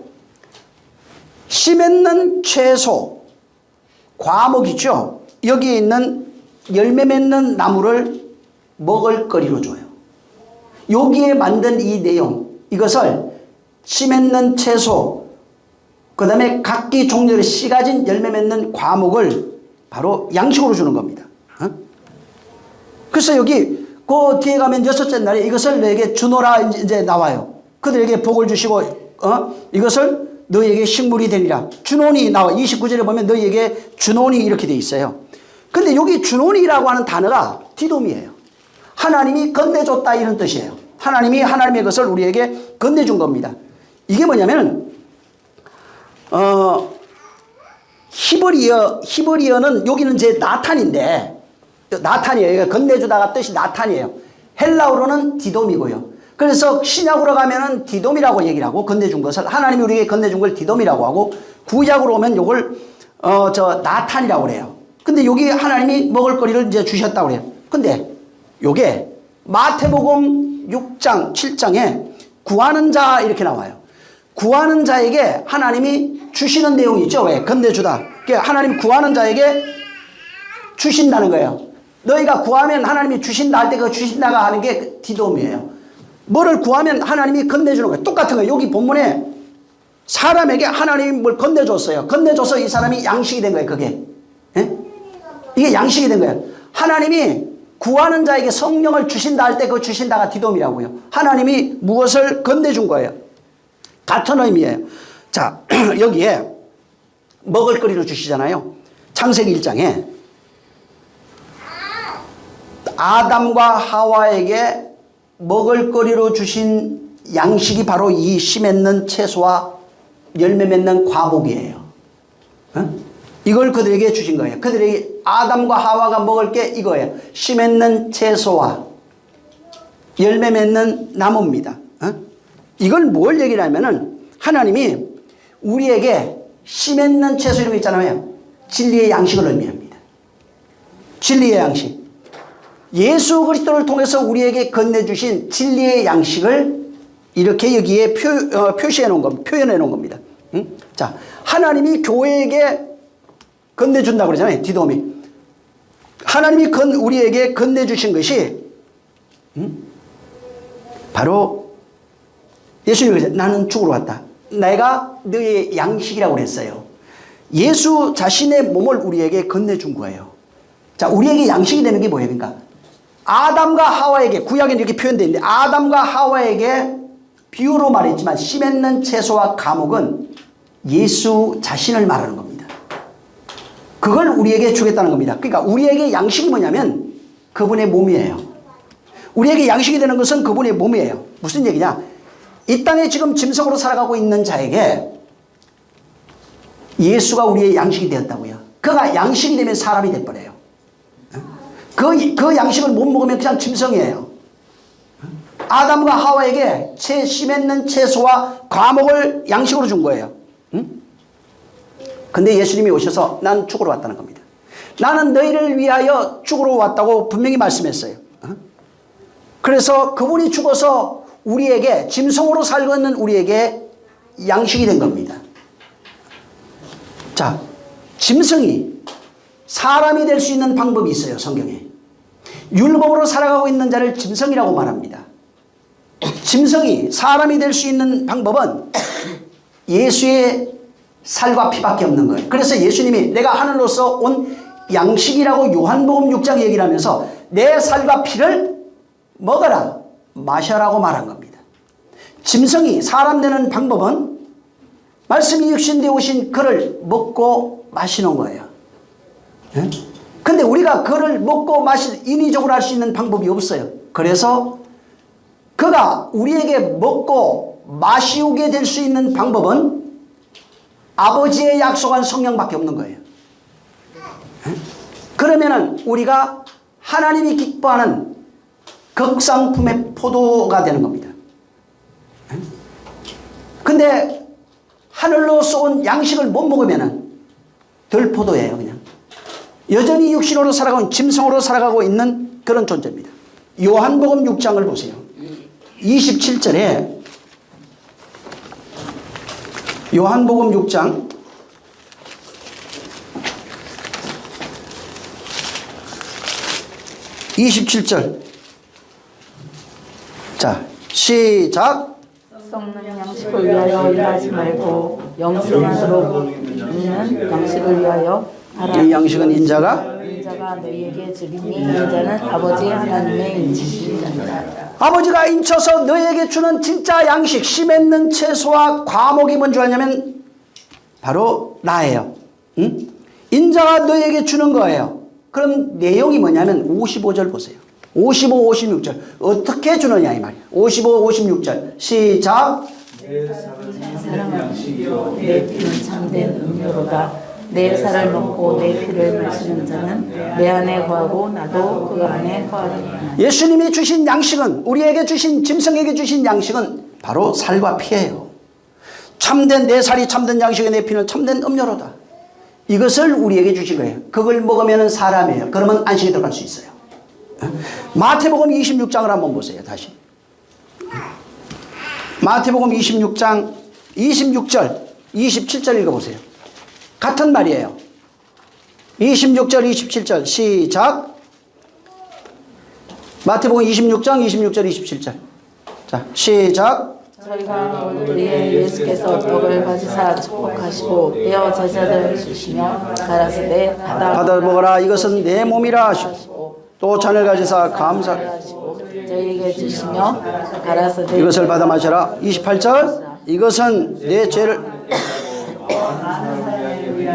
씨 맺는 채소, 과목이죠. 여기에 있는 열매 맺는 나무를 먹을거리로 줘요. 여기에 만든 이 내용, 이것을 씨 맺는 채소, 그 다음에 각기 종류의 씨 가진 열매 맺는 과목을 바로 양식으로 주는 겁니다. 그래서 여기 그 뒤에 가면 여섯째 날에 이것을 너에게 주노라 이제 나와요. 그들에게 복을 주시고 이것을 너희에게 식물이 되리라. 주노니 나와. 29절에 보면 너희에게 주노니 이렇게 돼 있어요. 근데 여기 주노니라고 하는 단어가 디돔이에요. 하나님이 건네줬다 이런 뜻이에요. 하나님이 하나님의 것을 우리에게 건네준 겁니다. 이게 뭐냐면 히브리어는 여기는 제 나탄인데 나탄이에요. 건네주다가 뜻이 나탄이에요. 헬라어로는 디돔이고요. 그래서 신약으로 가면은 디돔이라고 얘기를 하고 건네준 것을 하나님이 우리에게 건네준 걸 디돔이라고 하고 구약으로 오면 이걸 나탄이라고 그래요. 근데 여기 하나님이 먹을거리를 이제 주셨다고 그래요. 근데 요게 마태복음 6장, 7장에 구하는 자 이렇게 나와요. 구하는 자에게 하나님이 주시는 내용이 있죠. 왜? 건네주다. 하나님이 구하는 자에게 주신다는 거예요. 너희가 구하면 하나님이 주신다 할 때 그 주신다가 하는 게 디돔이에요. 뭐를 구하면 하나님이 건네주는 거예요. 똑같은 거예요. 여기 본문에 사람에게 하나님이 뭘 건네줬어요. 건네줘서 이 사람이 양식이 된 거예요. 그게. 예? 이게 양식이 된 거예요. 하나님이 구하는 자에게 성령을 주신다 할 때 그 주신다가 디돔이라고요. 하나님이 무엇을 건네준 거예요. 같은 의미예요. 자, 여기에 먹을거리를 주시잖아요. 창세기 1장에 아담과 하와에게 먹을거리로 주신 양식이 바로 이 씨 맺는 채소와 열매 맺는 과목이에요. 이걸 그들에게 주신 거예요. 그들에게 아담과 하와가 먹을 게 이거예요. 씨 맺는 채소와 열매 맺는 나무입니다. 이걸 뭘 얘기를 하면은 하나님이 우리에게 씨 맺는 채소 이런 거 있잖아요. 진리의 양식을 의미합니다. 진리의 양식. 예수 그리스도를 통해서 우리에게 건네주신 진리의 양식을 이렇게 여기에 표시해 놓은 겁니다. 표현해 놓은 겁니다. 자, 하나님이 교회에게 건네준다고 그러잖아요. 디돔이. 하나님이 우리에게 건네주신 것이 바로 예수님이 그랬어요. 나는 죽으러 왔다. 내가 너의 양식이라고 그랬어요. 예수 자신의 몸을 우리에게 건네준 거예요. 자, 우리에게 양식이 되는 게 뭐예요? 그러니까 아담과 하와에게, 구약에는 이렇게 표현되어 있는데 아담과 하와에게 비유로 말했지만 씨 맺는 채소와 과목은 예수 자신을 말하는 겁니다. 그걸 우리에게 주겠다는 겁니다. 그러니까 우리에게 양식이 뭐냐면 그분의 몸이에요. 우리에게 양식이 되는 것은 그분의 몸이에요. 무슨 얘기냐? 이 땅에 지금 짐승으로 살아가고 있는 자에게 예수가 우리의 양식이 되었다고요. 그가 양식이 되면 사람이 돼버려요. 그 양식을 못 먹으면 그냥 짐승이에요. 아담과 하와에게 씨 맺는 채소와 과목을 양식으로 준 거예요. 근데 예수님이 오셔서 난 죽으러 왔다는 겁니다. 나는 너희를 위하여 죽으러 왔다고 분명히 말씀했어요. 그래서 그분이 죽어서 우리에게 짐승으로 살고 있는 우리에게 양식이 된 겁니다. 자, 짐승이 사람이 될 수 있는 방법이 있어요. 성경에. 율법으로 살아가고 있는 자를 짐승이라고 말합니다. 짐승이 사람이 될 수 있는 방법은 예수의 살과 피밖에 없는 거예요. 그래서 예수님이 내가 하늘로서 온 양식이라고 요한복음 6장 얘기를 하면서 내 살과 피를 먹어라, 마셔라고 말한 겁니다. 짐승이 사람 되는 방법은 말씀이 육신되어 오신 그를 먹고 마시는 거예요. 근데 우리가 그를 먹고 마실 인위적으로 할 수 있는 방법이 없어요. 그래서 그가 우리에게 먹고 마시우게 될 수 있는 방법은 아버지의 약속한 성령밖에 없는 거예요. 그러면은 우리가 하나님이 기뻐하는 극상품의 포도가 되는 겁니다. 근데 하늘로 쏜 양식을 못 먹으면은 덜 포도예요, 그냥. 여전히 육신으로 살아가고 짐승으로 살아가고 있는 그런 존재입니다. 요한복음 6장을 보세요. 27절에 요한복음 6장 27절. 자, 시작. 썩는 양식을 위하여 일하지 말고 영생으로 있는 양식을 위하여 하라. 이 양식은 인자가 너희에게 주리니 인자는 아버지 하나님의 인치시니라. 아버지가 인쳐서 너희에게 주는 진짜 양식, 씨 맺는 채소와 과목이 뭔지 아냐면 바로 나예요. 응? 인자가 너희에게 주는 거예요. 그럼 내용이 뭐냐면 55절 보세요. 55, 56절 어떻게 주느냐 이 말이에요. 55, 56절 시작. 내 사랑은 양식이요 내 피는 참된 음료로다. 내 살을 먹고 내 피를 마시는 자는 내 안에 거하고 나도 그 안에 거하리라. 예수님이 주신 양식은, 우리에게 주신, 짐승에게 주신 양식은 바로 살과 피예요. 참된 내 살이 참된 양식에 내 피는 참된 음료로다. 이것을 우리에게 주신 거예요. 그걸 먹으면 사람이에요. 그러면 안식에 들어갈 수 있어요. 마태복음 26장을 한번 보세요. 다시. 마태복음 26장 26절 27절 읽어보세요. 같은 말이에요. 26절 27절 시작. 마태복음 26장 26절 27절. 자 시작. 저희가 올 때에 예수께서 떡을 가지사 축복하시고 떼어 제자들을 주시며 가라사대 받아 먹어라 이것은 내 몸이라 하시고 또 잔을 가지사 감사하시고 저희에게 주시며 가라사대 이것을 받아 마셔라. 28절 이것은 내 죄를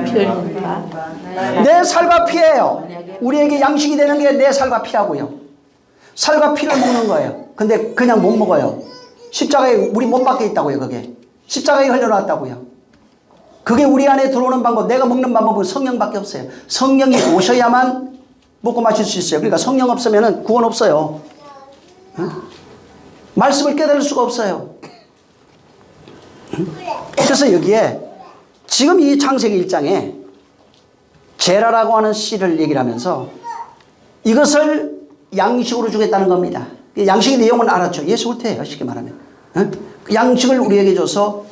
피흘리니까 내 살과 피예요. 우리에게 양식이 되는 게 내 살과 피라고요. 살과 피를 먹는 거예요. 근데 그냥 못 먹어요. 십자가에 우리 몸 밖에 있다고요. 그게 십자가에 흘려놨다고요. 그게 우리 안에 들어오는 방법, 내가 먹는 방법은 성령밖에 없어요. 성령이 오셔야만 먹고 마실 수 있어요. 그러니까 성령 없으면 구원 없어요. 응? 말씀을 깨달을 수가 없어요. 응? 그래서 여기에 지금 이 창세기 1장에 제라라고 하는 씨를 얘기를 하면서 이것을 양식으로 주겠다는 겁니다. 양식의 내용은 알았죠. 예수 홀태예요. 쉽게 말하면. 응? 양식을 우리에게 줘서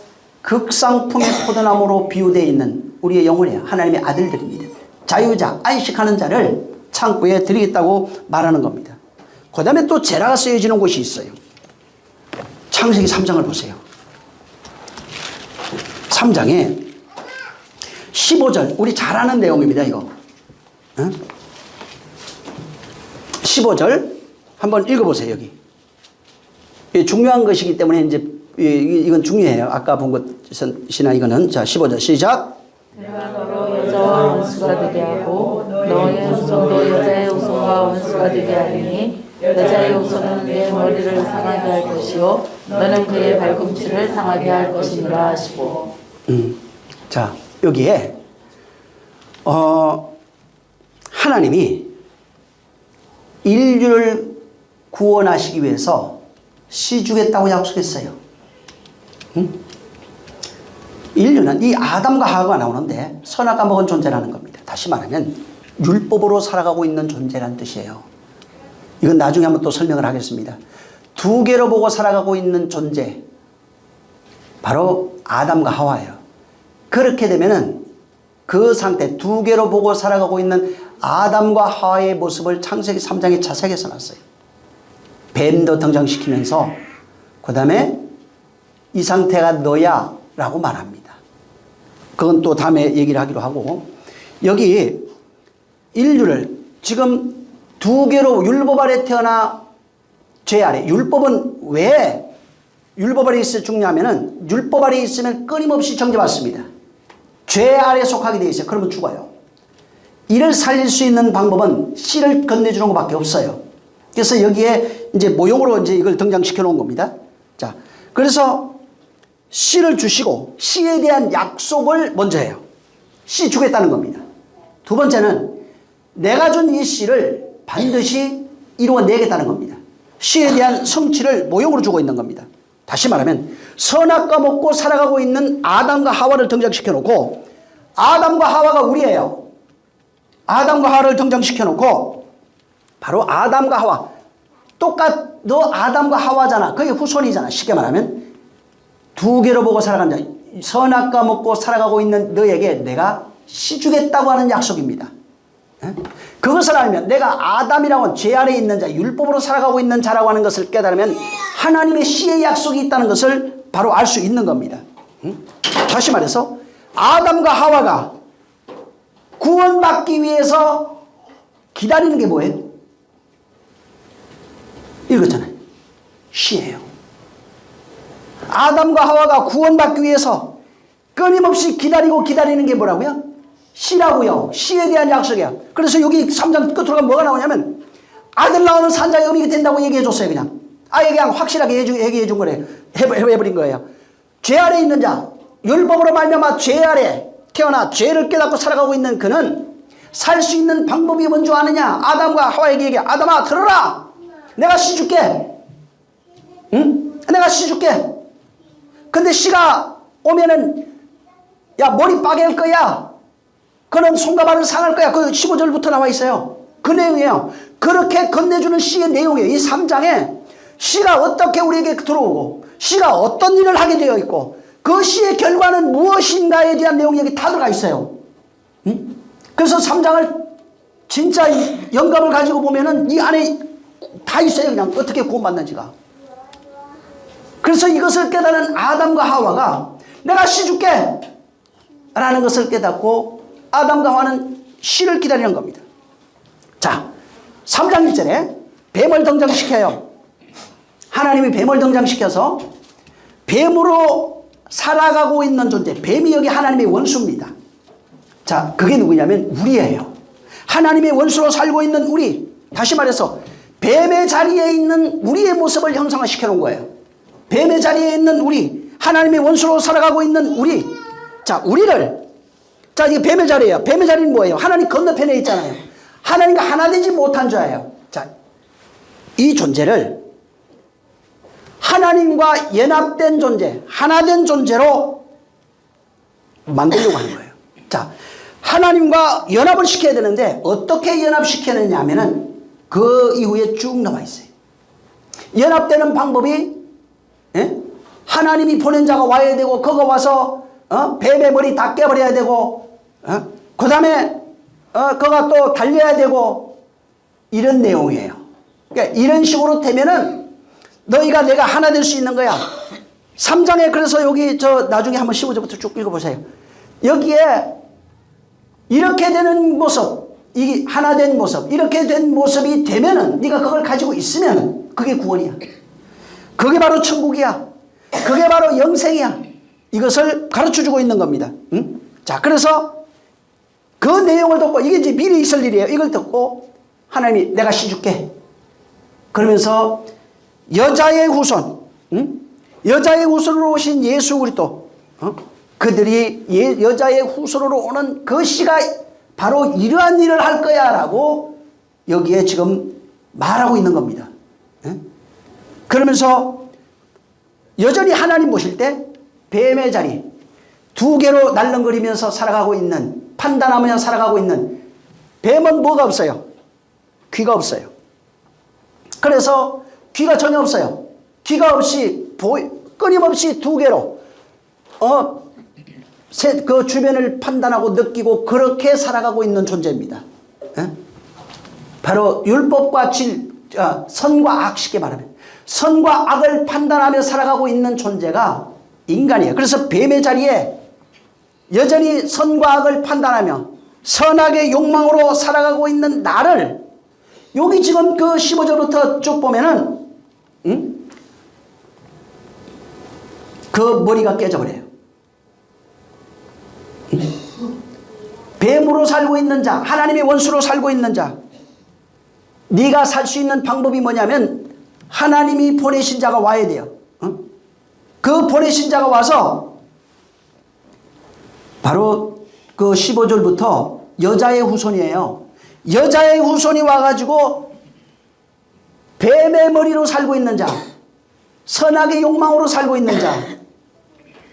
극상품의 포도나무로 비유되어 있는 우리의 영혼이에요. 하나님의 아들들입니다. 자유자, 안식하는 자를 창고에 드리겠다고 말하는 겁니다. 그 다음에 또 제라가 쓰여지는 곳이 있어요. 창세기 3장을 보세요. 3장에 15절, 우리 잘 아는 내용입니다, 이거. 응? 15절 한번 읽어보세요, 여기. 중요한 것이기 때문에 이제 이건 중요해요. 아까 본 것이나 이거는. 자, 15절 시작. 내가 너로 여자와 원수가 되게 하고 너의 후손도 여자의 후손과 원수가 되게 하리니 여자의 후손은 내 머리를 상하게 할 것이요 너는 그의 발꿈치를 상하게 할 것이니라 하시고. 자, 여기에 하나님이 인류를 구원하시기 위해서 씨 주겠다고 약속했어요. 인류는 이 아담과 하와가 나오는데 선악과 먹은 존재라는 겁니다. 다시 말하면 율법으로 살아가고 있는 존재라는 뜻이에요. 이건 나중에 한번 또 설명을 하겠습니다. 두 개로 보고 살아가고 있는 존재, 바로 아담과 하와예요. 그렇게 되면은 그 상태, 두 개로 보고 살아가고 있는 아담과 하와의 모습을 창세기 3장에 자세하게 써놨어요. 뱀도 등장시키면서 그 다음에 이 상태가 너야 라고 말합니다. 그건 또 다음에 얘기를 하기로 하고, 여기 인류를 지금 두 개로 율법 아래 태어나 죄 아래. 율법은 왜 율법 아래 있어 죽냐면은 율법 아래 있으면 끊임없이 정죄받습니다. 죄 아래 속하게 돼 있어요. 그러면 죽어요. 이를 살릴 수 있는 방법은 씨를 건네주는 것밖에 없어요. 그래서 여기에 이제 모형으로 이제 이걸 등장시켜 놓은 겁니다. 자, 그래서 씨를 주시고 씨에 대한 약속을 먼저 해요. 씨 주겠다는 겁니다. 두 번째는 내가 준 이 씨를 반드시 이루어내겠다는 겁니다. 씨에 대한 성취를 모형으로 주고 있는 겁니다. 다시 말하면 선악과 먹고 살아가고 있는 아담과 하와를 등장시켜 놓고, 아담과 하와가 우리예요. 아담과 하와를 등장시켜 놓고 바로 아담과 하와, 너 아담과 하와잖아. 그게 후손이잖아. 쉽게 말하면 두 개로 보고 살아간다. 선악과 먹고 살아가고 있는 너에게 내가 씨 주겠다고 하는 약속입니다. 그것을 알면, 내가 아담이라고 하는 죄 아래에 있는 자, 율법으로 살아가고 있는 자라고 하는 것을 깨달으면 하나님의 씨의 약속이 있다는 것을 바로 알 수 있는 겁니다. 다시 말해서 아담과 하와가 구원받기 위해서 기다리는 게 뭐예요? 읽었잖아요. 씨예요. 아담과 하와가 구원받기 위해서 끊임없이 기다리는 게 뭐라고요? 씨라고요. 씨에 대한 약속이에요. 그래서 여기 3장 끝으로 가면 뭐가 나오냐면 아들 나오는 산자의 의미가 된다고 얘기해 줬어요. 그냥 확실하게 얘기해 준 거래요. 해버린 거예요. 죄 아래 있는 자, 율법으로 말미암아 죄 아래 태어나 죄를 깨닫고 살아가고 있는 그는 살 수 있는 방법이 뭔지 아느냐? 아담과 하와에게 얘기해. 아담아 들어라. 내가 씨 줄게. 응? 내가 씨 줄게. 근데 씨가 오면은 야 머리 빠개일 거야. 그는 손과 발을 상할 거야. 그 15절부터 나와 있어요. 그 내용이에요. 그렇게 건네주는 시의 내용이에요. 이 3장에 시가 어떻게 우리에게 들어오고 시가 어떤 일을 하게 되어 있고 그 시의 결과는 무엇인가에 대한 내용이 여기 다 들어가 있어요. 응? 그래서 3장을 진짜 영감을 가지고 보면은 이 안에 다 있어요. 그냥 어떻게 구원받는지가. 그래서 이것을 깨달은 아담과 하와가 내가 씨 줄게 라는 것을 깨닫고 아담과 하와는 씨를 기다리는 겁니다. 자, 3장 1절에 뱀을 등장시켜요. 하나님이 뱀을 등장시켜서 뱀으로 살아가고 있는 존재, 뱀이 여기 하나님의 원수입니다. 자, 그게 누구냐면 우리예요. 하나님의 원수로 살고 있는 우리, 다시 말해서 뱀의 자리에 있는 우리의 모습을 형상화시켜 놓은 거예요. 뱀의 자리에 있는 우리, 하나님의 원수로 살아가고 있는 우리. 자, 우리를, 자, 이게 뱀의 자리예요. 뱀의 자리는 뭐예요? 하나님 건너편에 있잖아요. 하나님과 하나 되지 못한 자예요. 자, 이 존재를 하나님과 연합된 존재, 하나된 존재로 만들려고 하는 거예요. 자, 하나님과 연합을 시켜야 되는데 어떻게 연합시켜느냐 하면은 그 이후에 쭉 나와 있어요. 연합되는 방법이, 예? 하나님이 보낸 자가 와야 되고 그거 와서 뱀의 머리 다 깨버려야 되고 그 다음에 그가 또 달려야 되고 이런 내용이에요. 그러니까 이런 식으로 되면은 너희가 내가 하나 될 수 있는 거야. 3장에 그래서 여기 저 나중에 한번 15절부터 쭉 읽어보세요. 여기에 이렇게 되는 모습, 이 하나 된 모습, 이렇게 된 모습이 되면은 네가 그걸 가지고 있으면은 그게 구원이야. 그게 바로 천국이야. 그게 바로 영생이야. 이것을 가르쳐주고 있는 겁니다. 응? 자, 그래서 그 내용을 듣고 이게 이제 미리 있을 일이에요. 이걸 듣고 하나님이 내가 씨 줄게. 그러면서 여자의 후손, 응? 여자의 후손으로 오신 예수 그리스도, 그들이 여자의 후손으로 오는 그 씨가 바로 이러한 일을 할 거야 라고 여기에 지금 말하고 있는 겁니다. 그러면서 여전히 하나님 보실 때 뱀의 자리, 두 개로 날름거리면서 살아가고 있는, 판단하며 살아가고 있는 뱀은 뭐가 없어요? 귀가 없어요. 그래서 귀가 전혀 없어요. 귀가 없이 끊임없이 두 개로 그 주변을 판단하고 느끼고 그렇게 살아가고 있는 존재입니다. 바로 율법과 선과 악, 쉽게 말하면 선과 악을 판단하며 살아가고 있는 존재가 인간이에요. 그래서 뱀의 자리에 여전히 선과 악을 판단하며 선악의 욕망으로 살아가고 있는 나를 여기 지금 그 15절부터 쭉 보면은 그 머리가 깨져버려요. 뱀으로 살고 있는 자, 하나님의 원수로 살고 있는 자, 네가 살 수 있는 방법이 뭐냐면 하나님이 보내신 자가 와야 돼요. 그 보내신 자가 와서 바로 그 15절부터 여자의 후손이에요. 여자의 후손이 와가지고 뱀의 머리로 살고 있는 자, 선악의 욕망으로 살고 있는 자,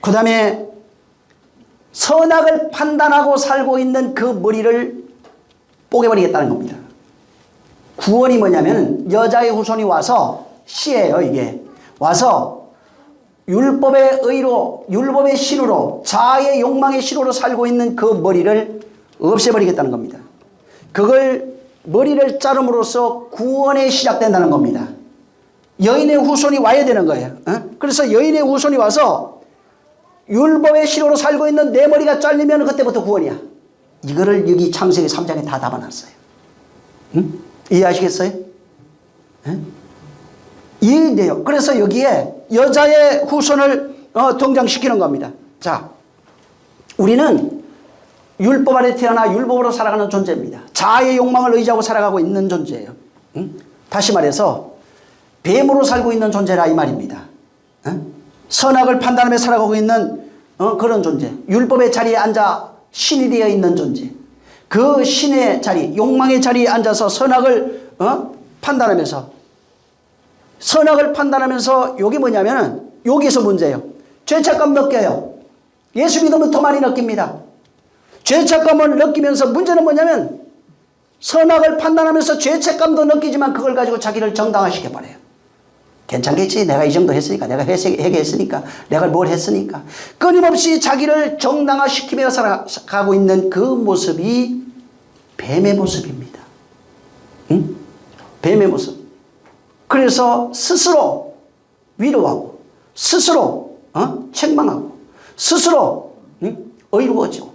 그 다음에 선악을 판단하고 살고 있는 그 머리를 뽀개버리겠다는 겁니다. 구원이 뭐냐면 여자의 후손이 와서 씨예요. 이게 와서 율법의 의로, 율법의 신으로, 자아의 욕망의 신으로 살고 있는 그 머리를 없애버리겠다는 겁니다. 그걸 머리를 자름으로써 구원이 시작된다는 겁니다. 여인의 후손이 와야 되는 거예요. 그래서 여인의 후손이 와서 율법의 신으로 살고 있는 내 머리가 잘리면 그때부터 구원이야. 이거를 여기 창세기 3장에 다 담아놨어요. 이해하시겠어요? 이 내용. 그래서 여기에 여자의 후손을 등장시키는 겁니다. 자, 우리는 율법 아래 태어나 율법으로 살아가는 존재입니다. 자아의 욕망을 의지하고 살아가고 있는 존재예요. 다시 말해서 뱀으로 살고 있는 존재라 이 말입니다. 선악을 판단하며 살아가고 있는 그런 존재, 율법의 자리에 앉아 신이 되어 있는 존재, 그 신의 자리, 욕망의 자리에 앉아서 선악을 판단하면서, 선악을 판단하면서 여기 뭐냐면은 여기서 문제예요. 죄책감 느껴요. 예수 믿으면 더 많이 느낍니다. 죄책감을 느끼면서 문제는 뭐냐면 선악을 판단하면서 죄책감도 느끼지만 그걸 가지고 자기를 정당화시켜버려요. 괜찮겠지. 내가 이 정도 했으니까. 내가 회개했으니까. 내가 뭘 했으니까. 끊임없이 자기를 정당화시키며 살아가고 있는 그 모습이 뱀의 모습입니다. 응? 뱀의 모습. 그래서 스스로 위로하고 스스로 책망하고 스스로 의로워지고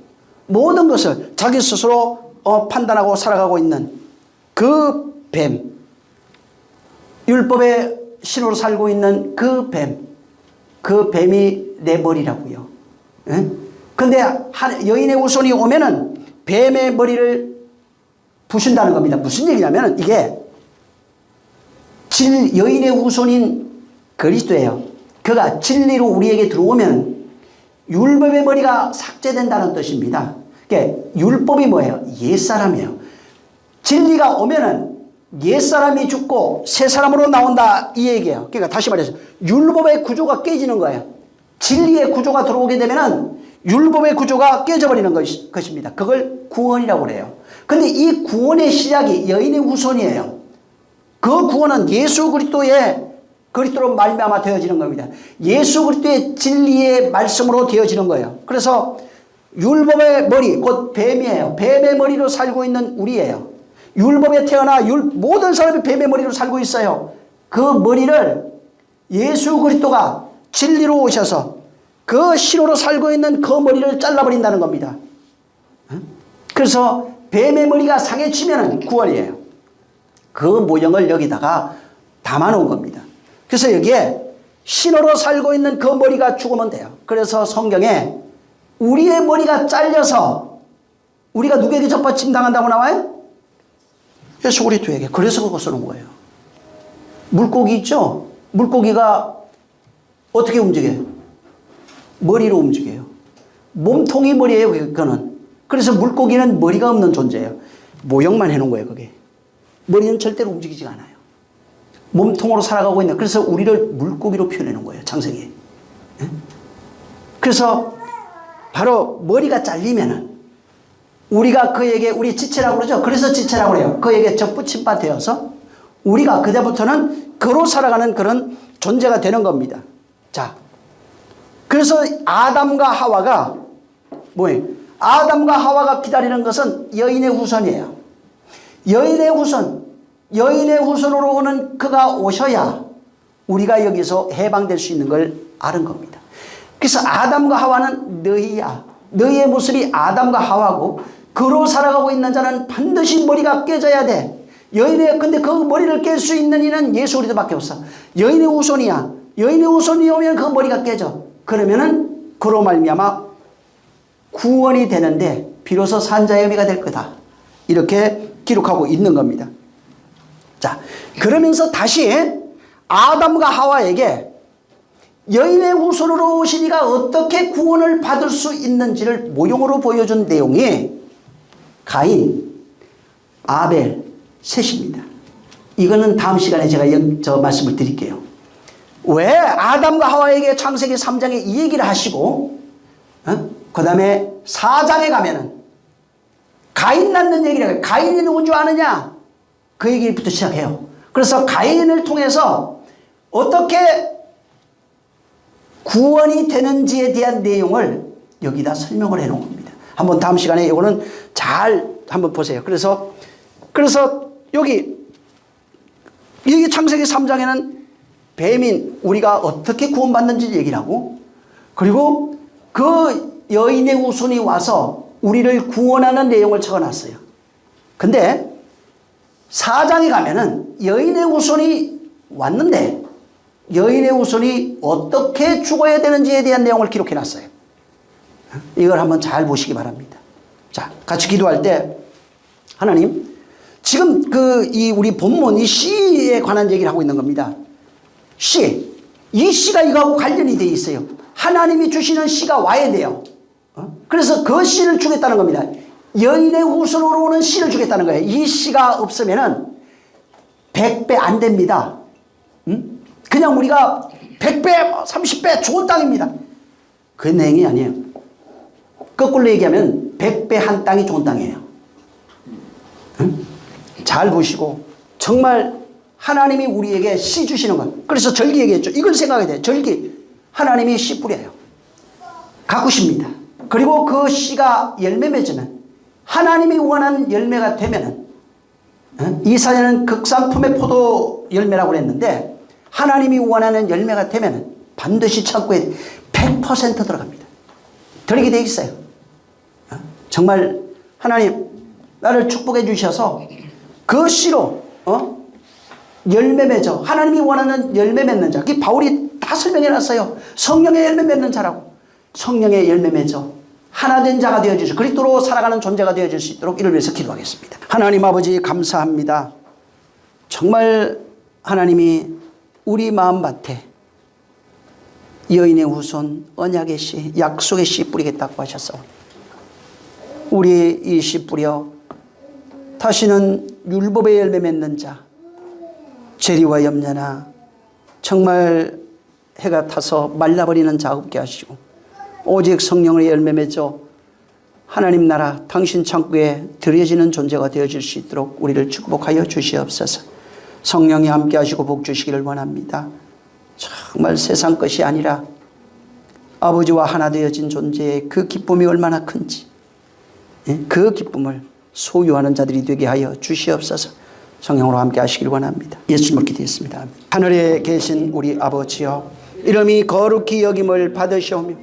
모든 것을 자기 스스로 판단하고 살아가고 있는 그 뱀, 율법의 신으로 살고 있는 그 뱀, 그 뱀이 내 머리라고요. 그런데 여인의 후손이 오면은 뱀의 머리를 부순다는 겁니다. 무슨 얘기냐면 이게 여인의 후손인 그리스도예요. 그가 진리로 우리에게 들어오면 율법의 머리가 삭제된다는 뜻입니다. 그러니까 율법이 뭐예요? 옛사람이에요. 진리가 오면은 옛사람이 죽고 새 사람으로 나온다 이 얘기예요. 그러니까 다시 말해서 율법의 구조가 깨지는 거예요. 진리의 구조가 들어오게 되면은 율법의 구조가 깨져버리는 것입니다. 그걸 구원이라고 그래요. 근데 이 구원의 시작이 여인의 후손이에요. 그 구원은 예수 그리스도로 말미암아 되어지는 겁니다. 예수 그리스도의 진리의 말씀으로 되어지는 거예요. 그래서 율법의 머리 곧 뱀이에요. 뱀의 머리로 살고 있는 우리예요. 율법에 태어나 모든 사람이 뱀의 머리로 살고 있어요. 그 머리를 예수 그리스도가 진리로 오셔서 그 신으로 살고 있는 그 머리를 잘라버린다는 겁니다. 그래서 뱀의 머리가 상해치면 구원이에요. 그 모형을 여기다가 담아놓은 겁니다. 그래서 여기에 신으로 살고 있는 그 머리가 죽으면 돼요. 그래서 성경에 우리의 머리가 잘려서 우리가 누구에게 접받침 당한다고 나와요? 예수 그리스도에게. 그래서 그거 쓰는 거예요. 물고기 있죠? 물고기가 어떻게 움직여요? 머리로 움직여요. 몸통이 머리예요. 그거는. 그래서 물고기는 머리가 없는 존재예요. 모형만 해놓은 거예요. 그게. 머리는 절대로 움직이지가 않아요. 몸통으로 살아가고 있는. 그래서 우리를 물고기로 표현해놓은 거예요. 창세기에. 그래서 바로 머리가 잘리면은 우리가 그에게 우리 지체라고 그러죠. 그래서 지체라고 그래요. 그에게 접붙임바 되어서 우리가 그때부터는 그로 살아가는 그런 존재가 되는 겁니다. 자, 그래서 아담과 하와가 뭐예요? 아담과 하와가 기다리는 것은 여인의 후손이에요. 여인의 후손으로 오는 그가 오셔야 우리가 여기서 해방될 수 있는 걸 아는 겁니다. 그래서 아담과 하와는 너희야. 너희의 모습이 아담과 하와고 그로 살아가고 있는 자는 반드시 머리가 깨져야 돼. 근데 그 머리를 깰 수 있는 이는 예수 그리스도밖에 없어. 여인의 후손이야. 여인의 후손이 오면 그 머리가 깨져. 그러면은 그로 말미암아 구원이 되는데 비로소 산자의 의미가 될 거다. 이렇게 기록하고 있는 겁니다. 자, 그러면서 다시 아담과 하와에게 여인의 후손으로 오신 이가 어떻게 구원을 받을 수 있는지를 모형으로 보여준 내용이 가인, 아벨, 셋입니다. 이거는 다음 시간에 제가 저 말씀을 드릴게요. 왜 아담과 하와에게 창세기 3장에 이 얘기를 하시고 그 다음에 4장에 가면은 가인 낳는 얘기를 해요. 가인이 누군 줄 아느냐? 그 얘기부터 시작해요. 그래서 가인을 통해서 어떻게 구원이 되는지에 대한 내용을 여기다 설명을 해놓은 겁니다. 한번 다음 시간에 이거는 잘 한번 보세요. 그래서 여기 창세기 3장에는 뱀인 우리가 어떻게 구원받는지 얘기를 하고, 그리고 그 여인의 후손이 와서 우리를 구원하는 내용을 적어놨어요. 근데 4장에 가면은 여인의 후손이 왔는데 여인의 후손이 어떻게 죽어야 되는지에 대한 내용을 기록해놨어요. 이걸 한번 잘 보시기 바랍니다. 자, 같이 기도할 때 하나님, 지금 우리 본문 이 씨에 관한 얘기를 하고 있는 겁니다. 이 씨가 이거하고 관련이 되어 있어요. 하나님이 주시는 씨가 와야 돼요. 그래서 그 씨를 주겠다는 겁니다. 여인의 후손으로 오는 씨를 주겠다는 거예요. 이 씨가 없으면은 100배 안 됩니다. 그냥 우리가 100배, 30배 좋은 땅입니다. 그 내용이 아니에요. 거꾸로 얘기하면 100배 한 땅이 좋은 땅이에요. 응? 잘 보시고 정말 하나님이 우리에게 씨 주시는 것. 그래서 절기 얘기했죠. 이걸 생각해야 돼요. 절기. 하나님이 씨 뿌려요. 가꾸십니다. 그리고 그 씨가 열매 맺으면 하나님이 원하는 열매가 되면은 이사야는 극상품의 포도 열매라고 그랬는데 하나님이 원하는 열매가 되면은 반드시 창고에 100% 들어갑니다. 들어게 돼 있어요. 정말 하나님 나를 축복해 주셔서 그 씨로 열매 맺어 하나님이 원하는 열매 맺는 자. 그 바울이 다 설명해 놨어요. 성령의 열매 맺는 자라고. 성령의 열매 맺어 하나 된 자가 되어주시고 그리스도로 살아가는 존재가 되어줄 수 있도록 이를 위해서 기도하겠습니다. 하나님 아버지 감사합니다. 정말 하나님이 우리 마음밭에 여인의 후손 언약의 씨 약속의 씨 뿌리겠다고 하셨어. 우리 이 씨 뿌려 다시는 율법의 열매 맺는 자 재리와 염려나 정말 해가 타서 말라버리는 자 없게 하시고 오직 성령의 열매 맺어 하나님 나라 당신 창고에 들여지는 존재가 되어질 수 있도록 우리를 축복하여 주시옵소서. 성령이 함께 하시고 복 주시기를 원합니다. 정말 세상 것이 아니라 아버지와 하나 되어진 존재의 그 기쁨이 얼마나 큰지 그 기쁨을 소유하는 자들이 되게 하여 주시옵소서. 성령으로 함께 하시길 원합니다. 예수님을 기도했습니다. 하늘에 계신 우리 아버지여 이름이 거룩히 여김을 받으시오며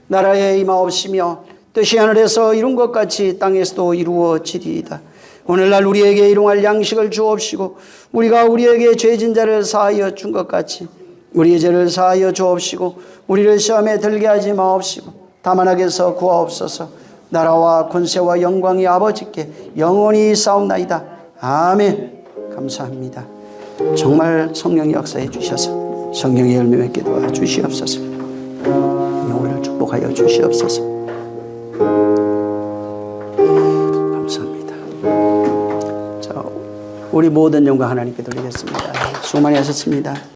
나라에 임하옵시며 뜻이 하늘에서 이룬 것 같이 땅에서도 이루어지리이다. 오늘날 우리에게 일용할 양식을 주옵시고 우리가 우리에게 죄진 자를 사하여 준 것 같이 우리의 죄를 사하여 주옵시고 우리를 시험에 들게 하지 마옵시고 다만 악에서 구하옵소서. 나라와 권세와 영광이 아버지께 영원히 있사옵나이다. 아멘. 감사합니다. 정말 성령이 역사해 주셔서 성령의 열매 맺게 도와 주시옵소서. 영혼을 축복하여 주시옵소서. 감사합니다. 자, 우리 모든 영광 하나님께 돌리겠습니다. 수고 많이 하셨습니다.